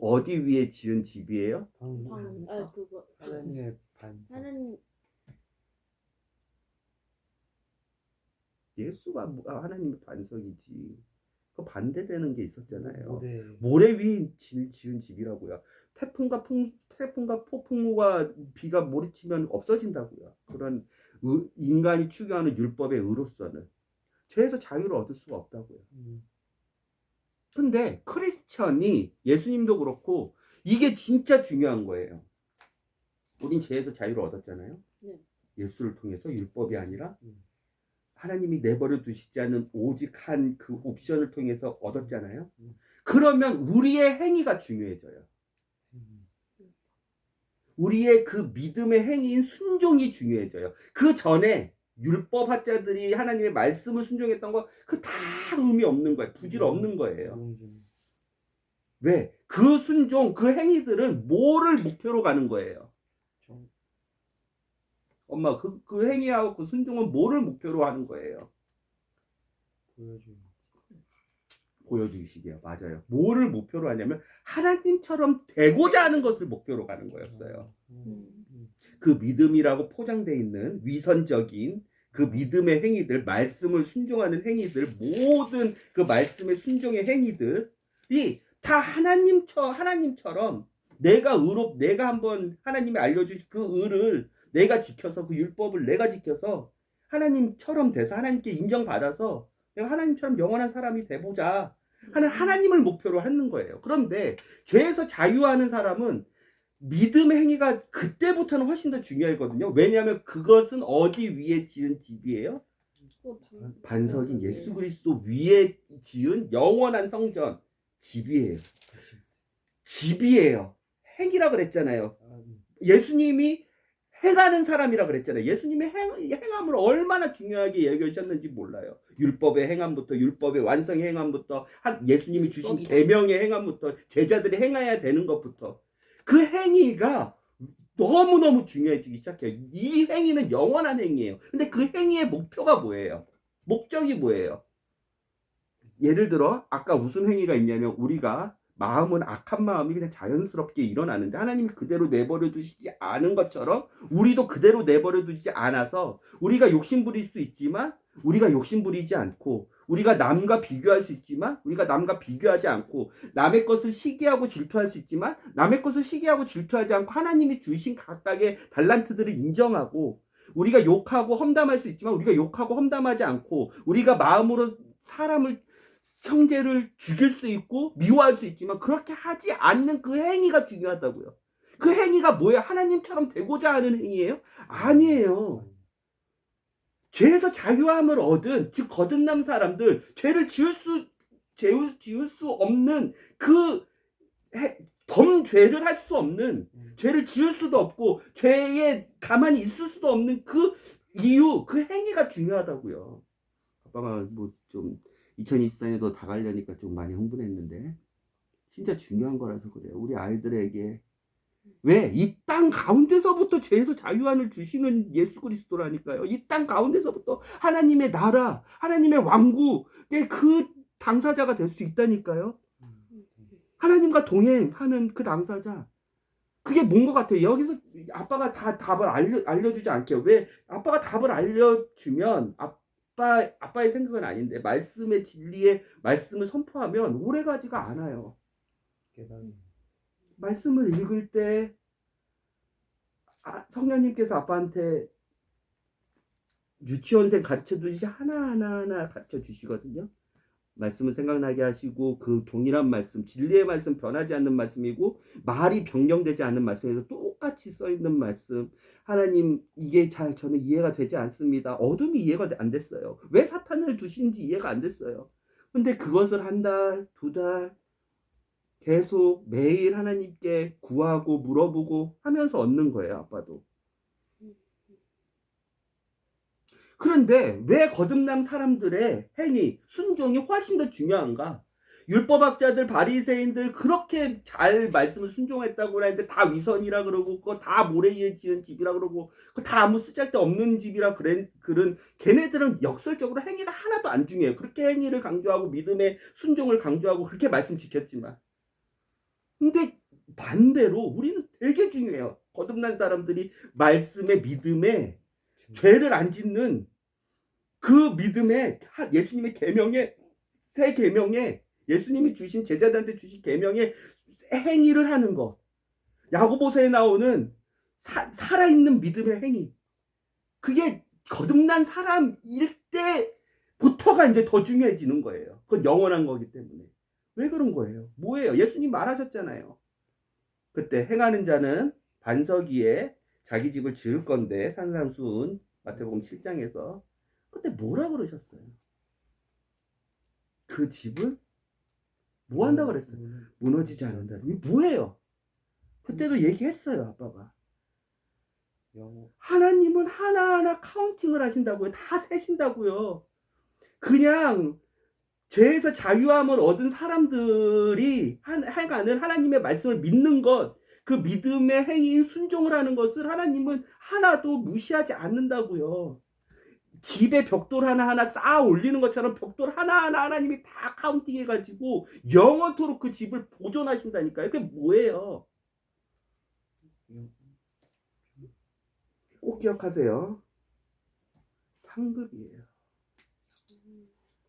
어디 위에 지은 집이에요? 그거 하나님의 반석. 예수가 하나님의 반석이지. 그 반대되는 게 있었잖아요. 모래. 모래 위에 지은 집이라고요. 태풍과 폭풍우가 비가 몰이치면 없어진다고요. 그런 인간이 추구하는 율법의 의로서는 죄에서 자유를 얻을 수가 없다고요. 근데 크리스천이, 예수님도 그렇고, 이게 진짜 중요한 거예요. 우린 죄에서 자유를 얻었잖아요. 네. 예수를 통해서, 율법이 아니라 하나님이 내버려 두시지 않은 오직 한 그 옵션을 통해서 얻었잖아요. 그러면 우리의 행위가 중요해져요. 우리의 그 믿음의 행위인 순종이 중요해져요. 그 전에 율법학자들이 하나님의 말씀을 순종했던 거, 그 다 의미 없는 거예요. 부질 없는 거예요. 왜? 그 순종, 그 행위들은 뭐를 목표로 가는 거예요? 엄마, 그 행위하고 그 순종은 뭐를 목표로 하는 거예요? 보여주기식이에요. 맞아요. 뭐를 목표로 하냐면 하나님처럼 되고자 하는 것을 목표로 가는 거였어요. 그 믿음이라고 포장되어 있는 위선적인 그 믿음의 행위들, 말씀을 순종하는 행위들, 모든 그 말씀의 순종의 행위들이 다 하나님처럼 내가 한번 하나님이 알려주신 그 의를 내가 지켜서, 그 율법을 내가 지켜서 하나님처럼 돼서 하나님께 인정받아서 내가 하나님처럼 영원한 사람이 돼보자 하는 하나님을 목표로 하는 거예요. 그런데 죄에서 자유하는 사람은 믿음의 행위가 그때부터는 훨씬 더 중요하거든요. 왜냐하면 그것은 어디 위에 지은 집이에요? 반석인 예수 그리스도 위에 지은 영원한 성전, 집이에요. 집이에요. 행위라 그랬잖아요. 예수님이 행하는 사람이라 그랬잖아요. 예수님이 행함을 얼마나 중요하게 여기셨는지 몰라요. 율법의 행함부터, 율법의 완성의 행함부터, 예수님이 주신 율법이다. 계명의 행함부터, 제자들이 행해야 되는 것부터, 그 행위가 너무너무 중요해지기 시작해요. 이 행위는 영원한 행위예요. 근데 그 행위의 목표가 뭐예요? 목적이 뭐예요? 예를 들어 아까 무슨 행위가 있냐면, 우리가 마음은 악한 마음이 그냥 자연스럽게 일어나는데 하나님이 그대로 내버려 두시지 않은 것처럼 우리도 그대로 내버려 두지 않아서, 우리가 욕심 부릴 수 있지만 우리가 욕심 부리지 않고, 우리가 남과 비교할 수 있지만 우리가 남과 비교하지 않고, 남의 것을 시기하고 질투할 수 있지만 남의 것을 시기하고 질투하지 않고, 하나님이 주신 각각의 달란트들을 인정하고, 우리가 욕하고 험담할 수 있지만 우리가 욕하고 험담하지 않고, 우리가 마음으로 사람을, 형제를 죽일 수 있고 미워할 수 있지만 그렇게 하지 않는 그 행위가 중요하다고요. 그 행위가 뭐예요? 하나님처럼 되고자 하는 행위예요? 아니에요. 죄에서 자유함을 얻은, 즉 거듭난 사람들, 죄를 지을 수 없는 그 범죄를 할 수 없는, 죄를 지을 수도 없고 죄에 가만히 있을 수도 없는 그 이유, 그 행위가 중요하다고요. 아빠가 뭐 좀 2024년도 다 가려니까 좀 많이 흥분했는데, 진짜 중요한 거라서 그래요. 우리 아이들에게. 왜? 이 땅 가운데서부터 죄에서 자유함을 주시는 예수 그리스도라니까요. 이 땅 가운데서부터 하나님의 나라, 하나님의 왕국의 그 당사자가 될 수 있다니까요. 하나님과 동행하는 그 당사자. 그게 뭔 것 같아요. 여기서 아빠가 다 답을 알려주지 않게요. 왜? 아빠가 답을 알려주면 아빠의 생각은 아닌데, 말씀의 진리의 말씀을 선포하면 오래가지가 않아요. 말씀을 읽을 때 성령님께서 아빠한테 유치원생 가르쳐 주듯이 하나하나 가르쳐 주시거든요. 말씀을 생각나게 하시고, 그 동일한 말씀, 진리의 말씀, 변하지 않는 말씀이고 말이 변경되지 않는 말씀에서 똑같이 써 있는 말씀. 하나님, 이게 저는 이해가 되지 않습니다. 어둠이 이해가 안 됐어요. 왜 사탄을 두시는지 이해가 안 됐어요. 근데 그것을 한 달, 두 달 계속 매일 하나님께 구하고 물어보고 하면서 얻는 거예요, 아빠도. 그런데 왜 거듭난 사람들의 행위, 순종이 훨씬 더 중요한가? 율법학자들, 바리새인들 그렇게 잘 말씀을 순종했다고 하는데 다 위선이라 그러고, 그거 다 모래 위에 지은 집이라 그러고, 그거 다 아무 쓰잘데없는 집이라 그런 걔네들은 역설적으로 행위가 하나도 안 중요해요. 그렇게 행위를 강조하고 믿음의 순종을 강조하고 그렇게 말씀 지켰지만, 근데 반대로 우리는 되게 중요해요. 거듭난 사람들이 말씀의, 믿음에 죄를 안 짓는 그 믿음에, 예수님의 계명에, 새 계명에, 예수님이 주신, 제자들한테 주신 계명에 행위를 하는 것. 야고보서에 나오는 살아있는 믿음의 행위. 그게 거듭난 사람일 때부터가 이제 더 중요해지는 거예요. 그건 영원한 거기 때문에. 왜 그런 거예요? 뭐예요? 예수님 말하셨잖아요. 그때 행하는 자는 반석 위에 자기 집을 지을 건데, 산상수훈 마태복음 7장에서 그때 뭐라 그러셨어요? 그 집을 뭐 한다 그랬어요? 무너지지 않는다. 이게 뭐예요? 그때도 얘기했어요, 아빠가. 하나님은 하나하나 카운팅을 하신다고요. 다 세신다고요. 그냥 죄에서 자유함을 얻은 사람들이 행하는 하나님의 말씀을 믿는 것, 그 믿음의 행위인 순종을 하는 것을 하나님은 하나도 무시하지 않는다고요. 집에 벽돌 하나하나 쌓아 올리는 것처럼 벽돌 하나하나 하나님이 다 카운팅해가지고 영원토록 그 집을 보존하신다니까요. 그게 뭐예요? 꼭 기억하세요. 상급이에요.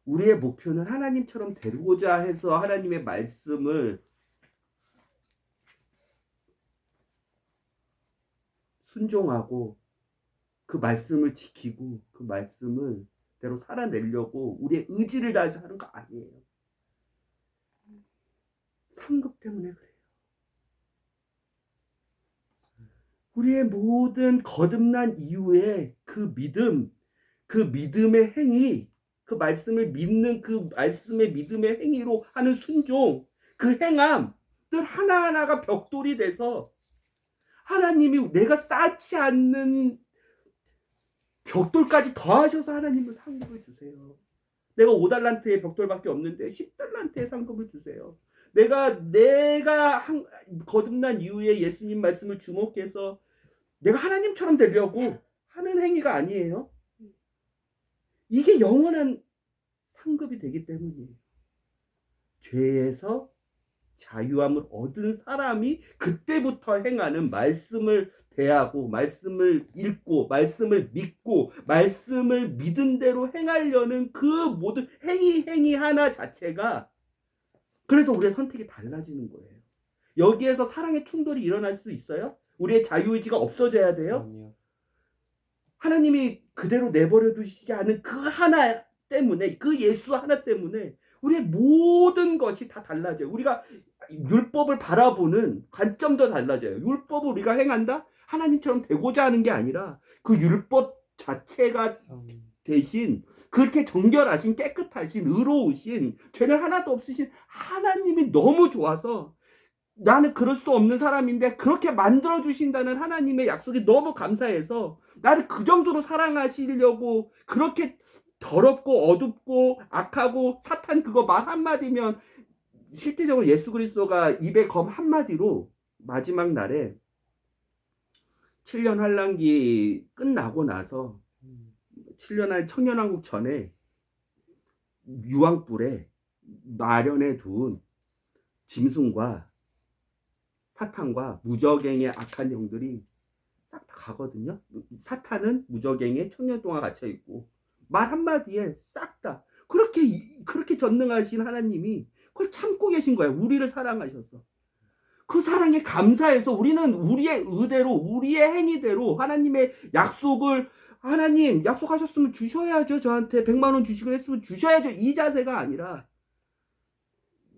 우리의 목표는 하나님처럼 되고자 해서 하나님의 말씀을 순종하고, 그 말씀을 지키고, 그 말씀을 대로 살아내려고 우리의 의지를 다해서 하는 거 아니에요. 상급 때문에 그래요. 우리의 모든 거듭난 이후에 그 믿음, 그 믿음의 행위, 그 말씀을 믿는 그 말씀의 믿음의 행위로 하는 순종, 그 행함들 하나하나가 벽돌이 돼서 하나님이 내가 쌓지 않는 벽돌까지 더하셔서 하나님은 상급을 주세요. 내가 5달란트의 벽돌밖에 없는데 10달란트의 상급을 주세요. 내가 거듭난 이후에 예수님 말씀을 주목해서 내가 하나님처럼 되려고 하는 행위가 아니에요. 이게 영원한 상급이 되기 때문이에요. 죄에서 자유함을 얻은 사람이 그때부터 행하는 말씀을 대하고 말씀을 읽고 말씀을 믿고 말씀을 믿은 대로 행하려는 그 모든 행위 하나 자체가 그래서 우리의 선택이 달라지는 거예요. 여기에서 사랑의 충돌이 일어날 수 있어요? 우리의 자유의지가 없어져야 돼요? 아니요. 하나님이 그대로 내버려 두시지 않은 그 하나 때문에 그 예수 하나 때문에 우리의 모든 것이 다 달라져요. 우리가 율법을 바라보는 관점도 달라져요. 율법을 우리가 행한다? 하나님처럼 되고자 하는 게 아니라 그 율법 자체가 대신 그렇게 정결하신 깨끗하신 의로우신 죄는 하나도 없으신 하나님이 너무 좋아서 나는 그럴 수 없는 사람인데 그렇게 만들어주신다는 하나님의 약속이 너무 감사해서 나를 그 정도로 사랑하시려고 그렇게 더럽고 어둡고 악하고 사탄 그거 말 한마디면 실제적으로 예수 그리스도가 입에 검 한마디로 마지막 날에 7년 환란기 끝나고 나서 7년 청년왕국 전에 유황불에 마련해 둔 짐승과 사탄과 무저갱의 악한 영들이 싹 다 가거든요. 사탄은 무저갱에 천년 동안 갇혀 있고 말 한마디에 싹 다 그렇게 전능하신 하나님이 그걸 참고 계신 거예요. 우리를 사랑하셔서. 그 사랑에 감사해서 우리는 우리의 의대로 우리의 행위대로 하나님의 약속을 하나님 약속하셨으면 주셔야죠. 저한테 100만 원 주시기로 했으면 주셔야죠. 이 자세가 아니라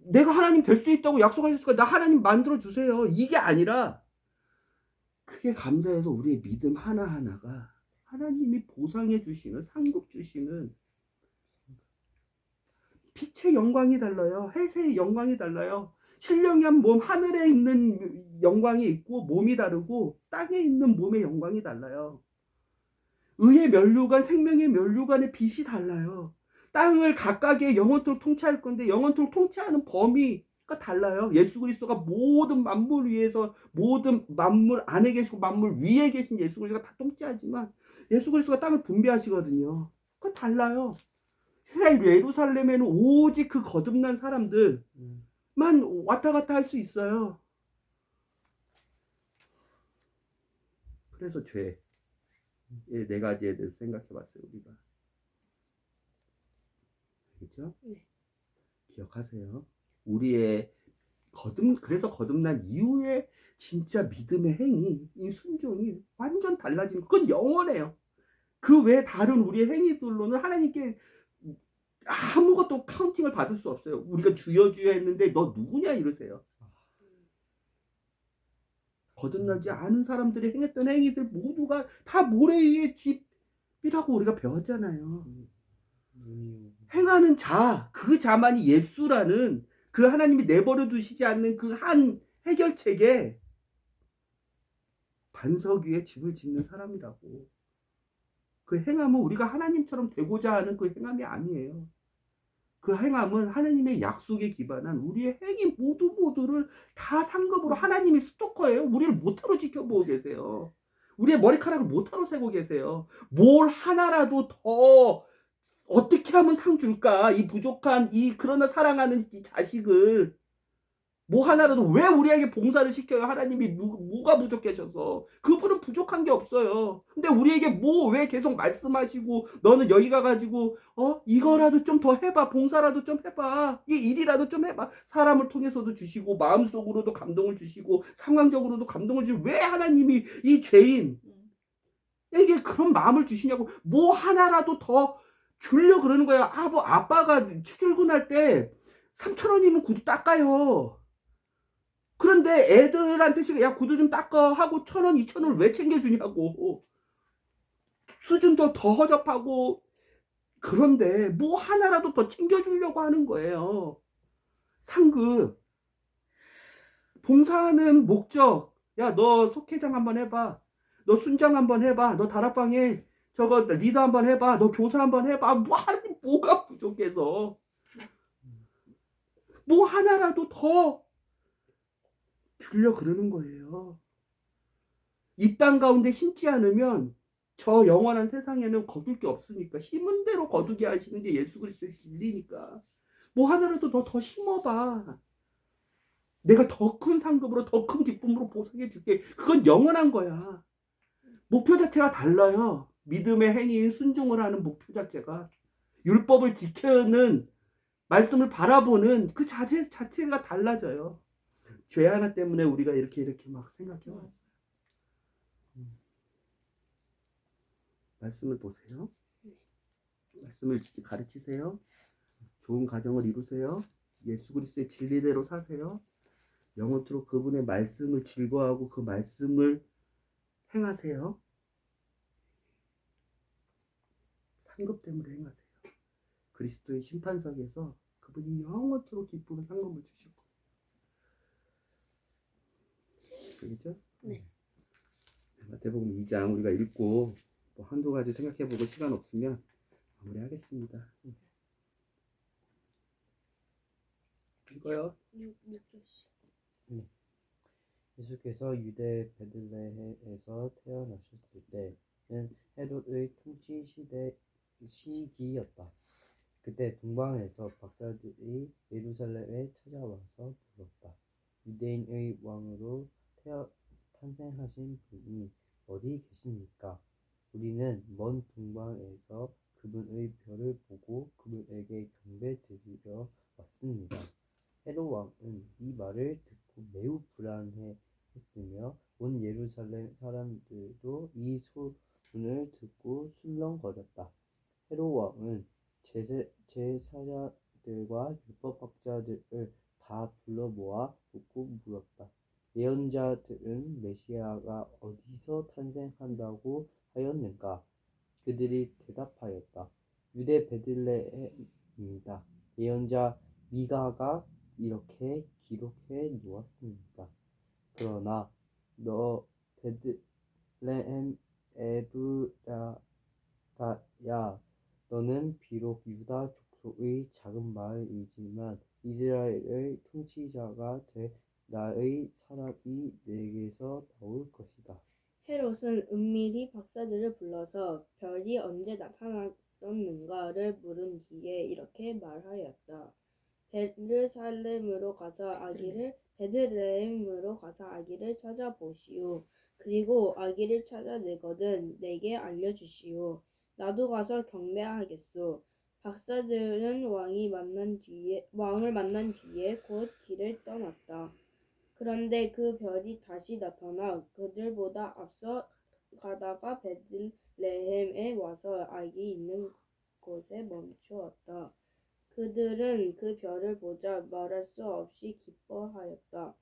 내가 하나님 될 수 있다고 약속하셨으니까 나 하나님 만들어 주세요. 이게 아니라 크게 감사해서 우리의 믿음 하나하나가 하나님이 보상해 주시는 상급 주시는 빛의 영광이 달라요. 해세의 영광이 달라요. 신령한 몸 하늘에 있는 영광이 있고 몸이 다르고 땅에 있는 몸의 영광이 달라요. 의의 면류관 생명의 면류관의 빛이 달라요. 땅을 각각의 영원토록 통치할 건데 영원토록 통치하는 범위가 달라요. 예수 그리스도가 모든 만물 위에서 모든 만물 안에 계시고 만물 위에 계신 예수 그리스도가 다 통치하지만 예수 그리스도가 땅을 분배하시거든요. 그건 달라요. 예루살렘에는 오직 그 거듭난 사람들만 왔다 갔다 할 수 있어요. 그래서 죄의 네 가지에 대해서 생각해 봤어요, 우리가. 알겠죠? 네. 기억하세요. 우리의 그래서 거듭난 이후에 진짜 믿음의 행위, 이 순종이 완전 달라지는 그건 영원해요. 그 외 다른 우리의 행위들로는 하나님께 아무것도 카운팅을 받을 수 없어요. 우리가 주여 주여 했는데 너 누구냐 이러세요. 거듭나지 않은 사람들이 행했던 행위들 모두가 다 모래 위에 집이라고 우리가 배웠잖아요. 행하는 자, 그 자만이 예수라는 그 하나님이 내버려 두시지 않는 그 한 해결책에 반석 위에 집을 짓는 사람이라고. 그 행함은 우리가 하나님처럼 되고자 하는 그 행함이 아니에요. 그 행함은 하나님의 약속에 기반한 우리의 행위 모두를 다 상급으로 하나님이 스토커예요. 우리를 모타로 지켜보고 계세요. 우리의 머리카락을 모타로 세고 계세요. 뭘 하나라도 더 어떻게 하면 상 줄까? 이 부족한 그러나 사랑하는 이 자식을 뭐 하나라도 왜 우리에게 봉사를 시켜요? 하나님이 뭐가 부족해져서 그분은 부족한 게 없어요. 근데 우리에게 왜 계속 말씀하시고 너는 여기 가가지고 이거라도 좀 더 해봐, 봉사라도 좀 해봐, 이 일이라도 좀 해봐. 사람을 통해서도 주시고 마음속으로도 감동을 주시고 상황적으로도 감동을 주시고 왜 하나님이 이 죄인에게 그런 마음을 주시냐고. 뭐 하나라도 더 주려고 그러는 거야. 아빠가 출근할 때 3,000원이면 구두 닦아요. 그런데 애들한테 야 구두 좀 닦아 하고 1,000원, 2,000원을 왜 챙겨주냐고. 수준도 더 허접하고. 그런데 뭐 하나라도 더 챙겨주려고 하는 거예요. 상급. 봉사하는 목적, 야, 너 속회장 한번 해봐. 너 순장 한번 해봐. 너 다락방에 저거 리더 한번 해봐. 너 교사 한번 해봐. 뭐 하는 뭐가 부족해서 뭐 하나라도 더 주려 그러는 거예요. 이 땅 가운데 심지 않으면 저 영원한 세상에는 거둘 게 없으니까 심은 대로 거두게 하시는 게 예수 그리스도의 진리니까 뭐 하나라도 더 심어봐. 내가 더 큰 상급으로 더 큰 기쁨으로 보상해 줄게. 그건 영원한 거야. 목표 자체가 달라요. 믿음의 행위인 순종을 하는 목표 자체가 율법을 지켜는 말씀을 바라보는 그 자체가 달라져요. 죄 하나 때문에 우리가 이렇게 막 생각해 왔어요. 말씀을 보세요. 말씀을 가르치세요. 좋은 가정을 이루세요. 예수 그리스도의 진리대로 사세요. 영원토록 그분의 말씀을 즐거워하고 그 말씀을 행하세요. 상급 때문에 행하세요. 그리스도의 심판석에서 그분이 영원토록 기쁘는 상급을 주실 거예요. 알겠죠? 네. 마태복음 2장 우리가 읽고 뭐 한두 가지 생각해보고 시간 없으면 마무리하겠습니다. 이거요. 예수께서 유대 베들레헴에서 태어나셨을 때는 헤롯의 통치 시기였다. 그때 동방에서 박사들이 예루살렘에 찾아와서 물었다. 유대인의 왕으로 탄생하신 분이 어디 계십니까? 우리는 먼 동방에서 그분의 별을 보고 그분에게 경배드리러 왔습니다. 헤롯 왕은 이 말을 듣고 매우 불안해했으며 온 예루살렘 사람들도 이 소문을 듣고 술렁거렸다. 헤롯 왕은 제사장들과 율법학자들을 다 불러 모아 놓고 물었다. 예언자들은 메시아가 어디서 탄생한다고 하였는가? 그들이 대답하였다. 유대 베들레헴입니다. 예언자 미가가 이렇게 기록해 놓았습니다. 그러나 너 베들레헴 에브라다야, 너는 비록 유다 족속의 작은 마을이지만 이스라엘의 통치자가 될 나의 사람이 내게서 나올 것이다. 헤롯은 은밀히 박사들을 불러서 별이 언제 나타났었는가를 물은 뒤에 이렇게 말하였다. 베들레헴으로 가서 아기를 찾아보시오. 그리고 아기를 찾아내거든 내게 알려주시오. 나도 가서 경배하겠소. 박사들은 왕을 만난 뒤에 곧 길을 떠났다. 그런데 그 별이 다시 나타나 그들보다 앞서 가다가 베들레헴에 와서 아기 있는 곳에 멈추었다. 그들은 그 별을 보자 말할 수 없이 기뻐하였다.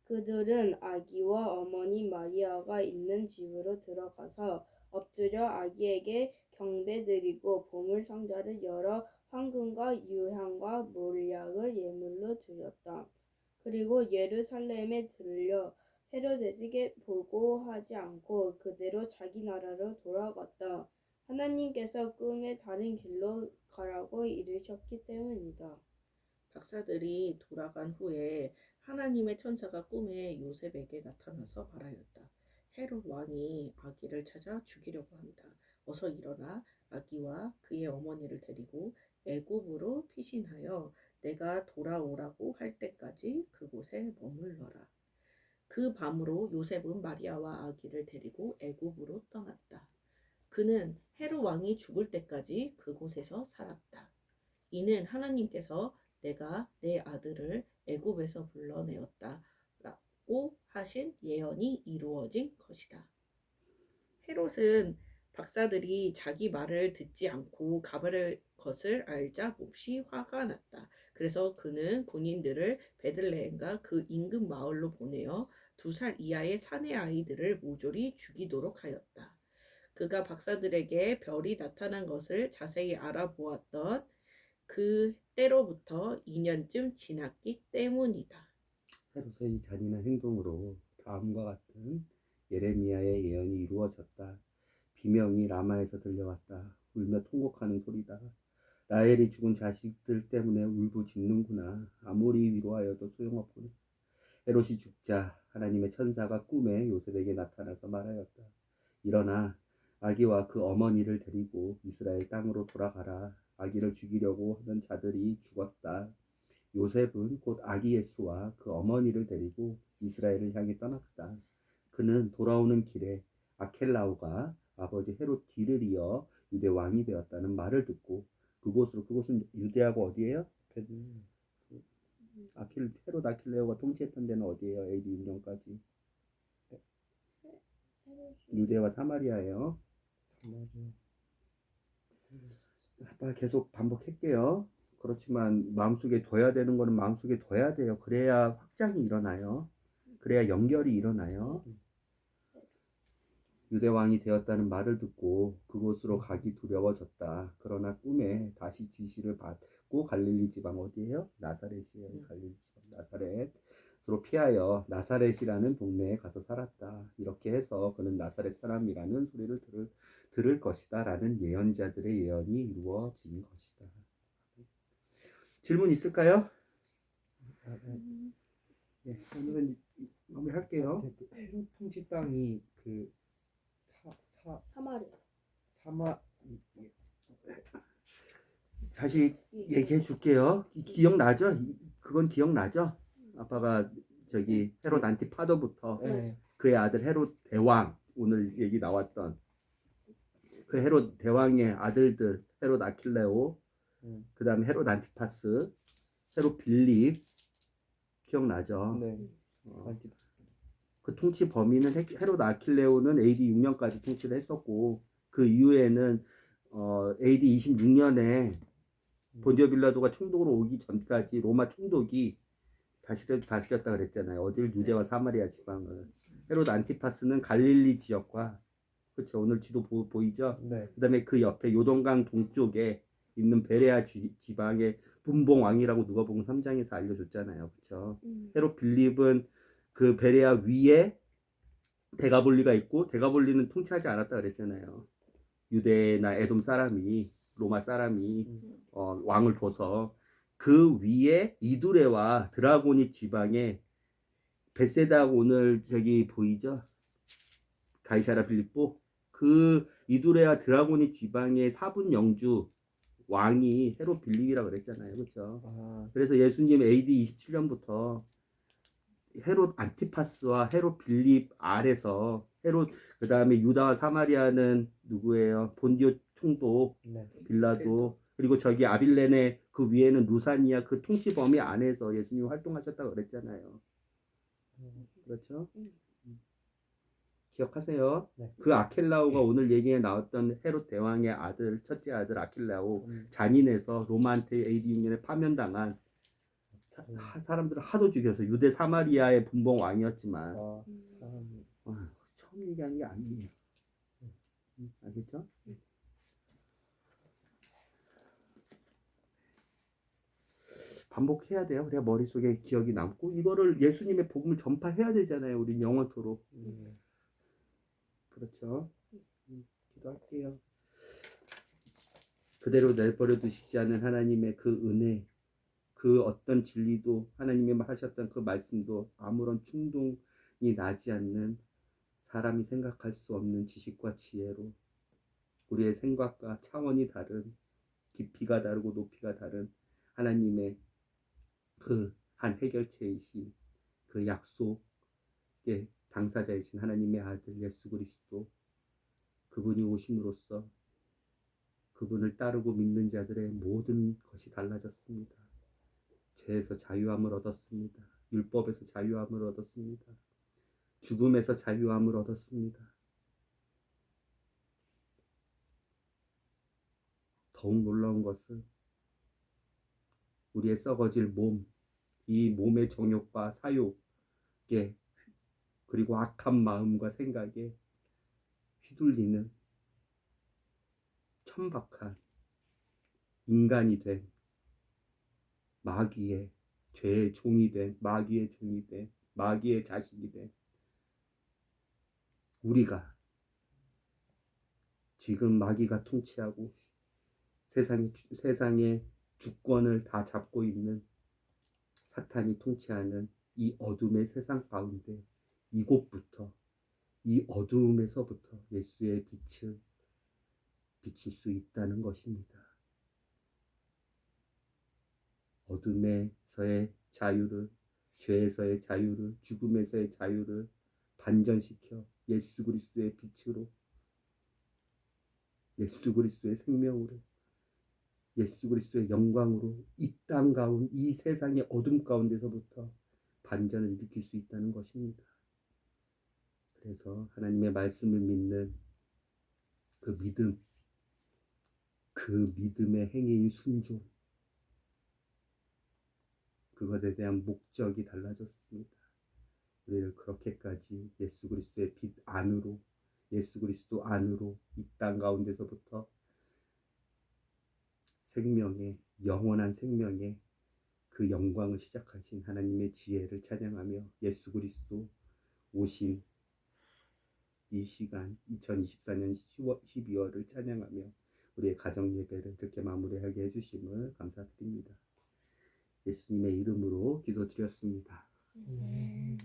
그들은 아기와 어머니 마리아가 있는 집으로 들어가서 엎드려 아기에게 경배드리고 보물 상자를 열어 황금과 유향과 몰약을 예물로 드렸다. 그리고 예루살렘에 들려 헤로데에게 보고하지 않고 그대로 자기 나라로 돌아갔다. 하나님께서 꿈에 다른 길로 가라고 이르셨기 때문이다. 박사들이 돌아간 후에 하나님의 천사가 꿈에 요셉에게 나타나서 말하였다. 헤롯 왕이 아기를 찾아 죽이려고 한다. 어서 일어나 아기와 그의 어머니를 데리고 애굽으로 피신하여 내가 돌아오라고 할 때까지 그곳에 머물러라. 그 밤으로 요셉은 마리아와 아기를 데리고 애굽으로 떠났다. 그는 헤롯 왕이 죽을 때까지 그곳에서 살았다. 이는 하나님께서 내가 내 아들을 애굽에서 불러내었다라고 하신 예언이 이루어진 것이다. 헤롯은 박사들이 자기 말을 듣지 않고 가버릴 것을 알자 몹시 화가 났다. 그래서 그는 군인들을 베들레헴과 그 인근 마을로 보내어 2살 이하의 사내 아이들을 모조리 죽이도록 하였다. 그가 박사들에게 별이 나타난 것을 자세히 알아보았던 그 때로부터 2년쯤 지났기 때문이다. 헤롯의 이 잔인한 행동으로 다음과 같은 예레미야의 예언이 이루어졌다. 비명이 라마에서 들려왔다. 울며 통곡하는 소리다. 라헬이 죽은 자식들 때문에 울부짖는구나. 아무리 위로하여도 소용없구나. 헤롯이 죽자 하나님의 천사가 꿈에 요셉에게 나타나서 말하였다. 일어나 아기와 그 어머니를 데리고 이스라엘 땅으로 돌아가라. 아기를 죽이려고 하던 자들이 죽었다. 요셉은 곧 아기 예수와 그 어머니를 데리고 이스라엘을 향해 떠났다. 그는 돌아오는 길에 아켈라오가 아버지 헤롯 뒤를 이어 유대 왕이 되었다는 말을 듣고 그곳은 유대하고 어디예요? 헤롯 아킬레오가 통치했던 데는 어디예요? AD 6년까지 유대와 사마리아예요. 사마리아. 아빠 계속 반복할게요. 그렇지만 마음속에 둬야 되는 거는 마음속에 둬야 돼요. 그래야 확장이 일어나요. 그래야 연결이 일어나요. 유대 왕이 되었다는 말을 듣고 그곳으로 가기 두려워졌다. 그러나 꿈에 다시 지시를 받고 갈릴리 지방 어디예요? 나사렛이에요. 갈릴리 지방 나사렛으로 피하여 나사렛이라는 동네에 가서 살았다. 이렇게 해서 그는 나사렛 사람이라는 소리를 들을 것이다 라는 예언자들의 예언이 이루어진 것이다. 질문 있을까요? 네, 오늘은 마무리할게요. 헤롯 통치 땅이 그 사마리아. 사마 다시 얘기해 줄게요. 기억나죠? 그건 기억나죠? 아빠가 저기 헤롯 안티파더부터 네. 그의 아들 헤롯 대왕, 오늘 얘기 나왔던 그 헤롯 대왕의 아들들, 헤롯 아킬레오, 그 다음에 헤롯 안티파스, 헤롯 빌립, 기억나죠? 네. 그 통치 범위는 헤롯 아킬레오는 AD 6년까지 통치를 했었고 그 이후에는 AD 26년에 본디오 빌라도가 총독으로 오기 전까지 로마 총독이 다스렸다 그랬잖아요. 어딜 유대와 사마리아 지방을. 헤롯 안티파스는 갈릴리 지역과 그렇죠. 오늘 지도 보이죠? 네. 그다음에 그 옆에 요동강 동쪽에 있는 베레아 지방의 분봉 왕이라고 누가복음 3장에서 알려줬잖아요. 그렇죠? 헤롯 빌립은 그 베레아 위에 데가볼리가 있고 데가볼리는 통치하지 않았다 그랬잖아요. 유대나 에돔 사람이 로마 사람이 왕을 둬서 그 위에 이두레와 드라고니 지방에 베세다하고 오늘 저기 보이죠? 가이사라 빌립보 그 이두레와 드라고니 지방의 사분 영주 왕이 헤롯 빌립이라 그랬잖아요. 그렇죠? 그래서 예수님 AD 27년부터 헤롯 안티파스와 헤롯 빌립 아래서 헤롯 그 다음에 유다와 사마리아는 누구예요? 본디오 총독 네. 빌라도 그리고 저기 아빌레네 그 위에는 루사니아 그 통치 범위 안에서 예수님 활동하셨다고 그랬잖아요. 그렇죠? 기억하세요? 네. 그 아켈라오가 오늘 얘기에 나왔던 헤롯 대왕의 아들 첫째 아들 아킬라오 잔인해서 로마한테 AD 6년에 파면당한 사람들을 하도 죽여서 유대 사마리아의 분봉 왕이었지만 처음 얘기하는 게 아니에요. 알겠죠? 반복해야 돼요. 그래야 머릿속에 기억이 남고 이거를 예수님의 복음을 전파해야 되잖아요. 우리 영원토록. 그렇죠? 기도할게요. 그대로 내버려 두시지 않은 하나님의 그 은혜 그 어떤 진리도 하나님이 하셨던 그 말씀도 아무런 충동이 나지 않는 사람이 생각할 수 없는 지식과 지혜로 우리의 생각과 차원이 다른 깊이가 다르고 높이가 다른 하나님의 그 한 해결체이신 그 약속의 당사자이신 하나님의 아들 예수 그리스도 그분이 오심으로써 그분을 따르고 믿는 자들의 모든 것이 달라졌습니다. 죄에서 자유함을 얻었습니다. 율법에서 자유함을 얻었습니다. 죽음에서 자유함을 얻었습니다. 더욱 놀라운 것은 우리의 썩어질 몸, 이 몸의 정욕과 사욕에 그리고 악한 마음과 생각에 휘둘리는 천박한 인간이 된 마귀의 죄의 종이 된 마귀의 종이 된 마귀의 자식이 된 우리가 지금 마귀가 통치하고 세상의 주권을 다 잡고 있는 사탄이 통치하는 이 어둠의 세상 가운데 이곳부터, 이 어둠에서부터 예수의 빛을 비칠 수 있다는 것입니다. 어둠에서의 자유를, 죄에서의 자유를, 죽음에서의 자유를 반전시켜 예수 그리스도의 빛으로, 예수 그리스도의 생명으로, 예수 그리스도의 영광으로 이 땅 가운데, 이 세상의 어둠 가운데서부터 반전을 일으킬 수 있다는 것입니다. 그래서 하나님의 말씀을 믿는 그 믿음, 그 믿음의 행위인 순종, 그것에 대한 목적이 달라졌습니다. 우리를 그렇게까지 예수 그리스도의 빛 안으로, 예수 그리스도 안으로 이 땅 가운데서부터 생명의, 영원한 생명의 그 영광을 시작하신 하나님의 지혜를 찬양하며 예수 그리스도 오신 이 시간 2024년 12월을 찬양하며 우리의 가정 예배를 이렇게 마무리하게 해주심을 감사드립니다. 예수님의 이름으로 기도드렸습니다. 네.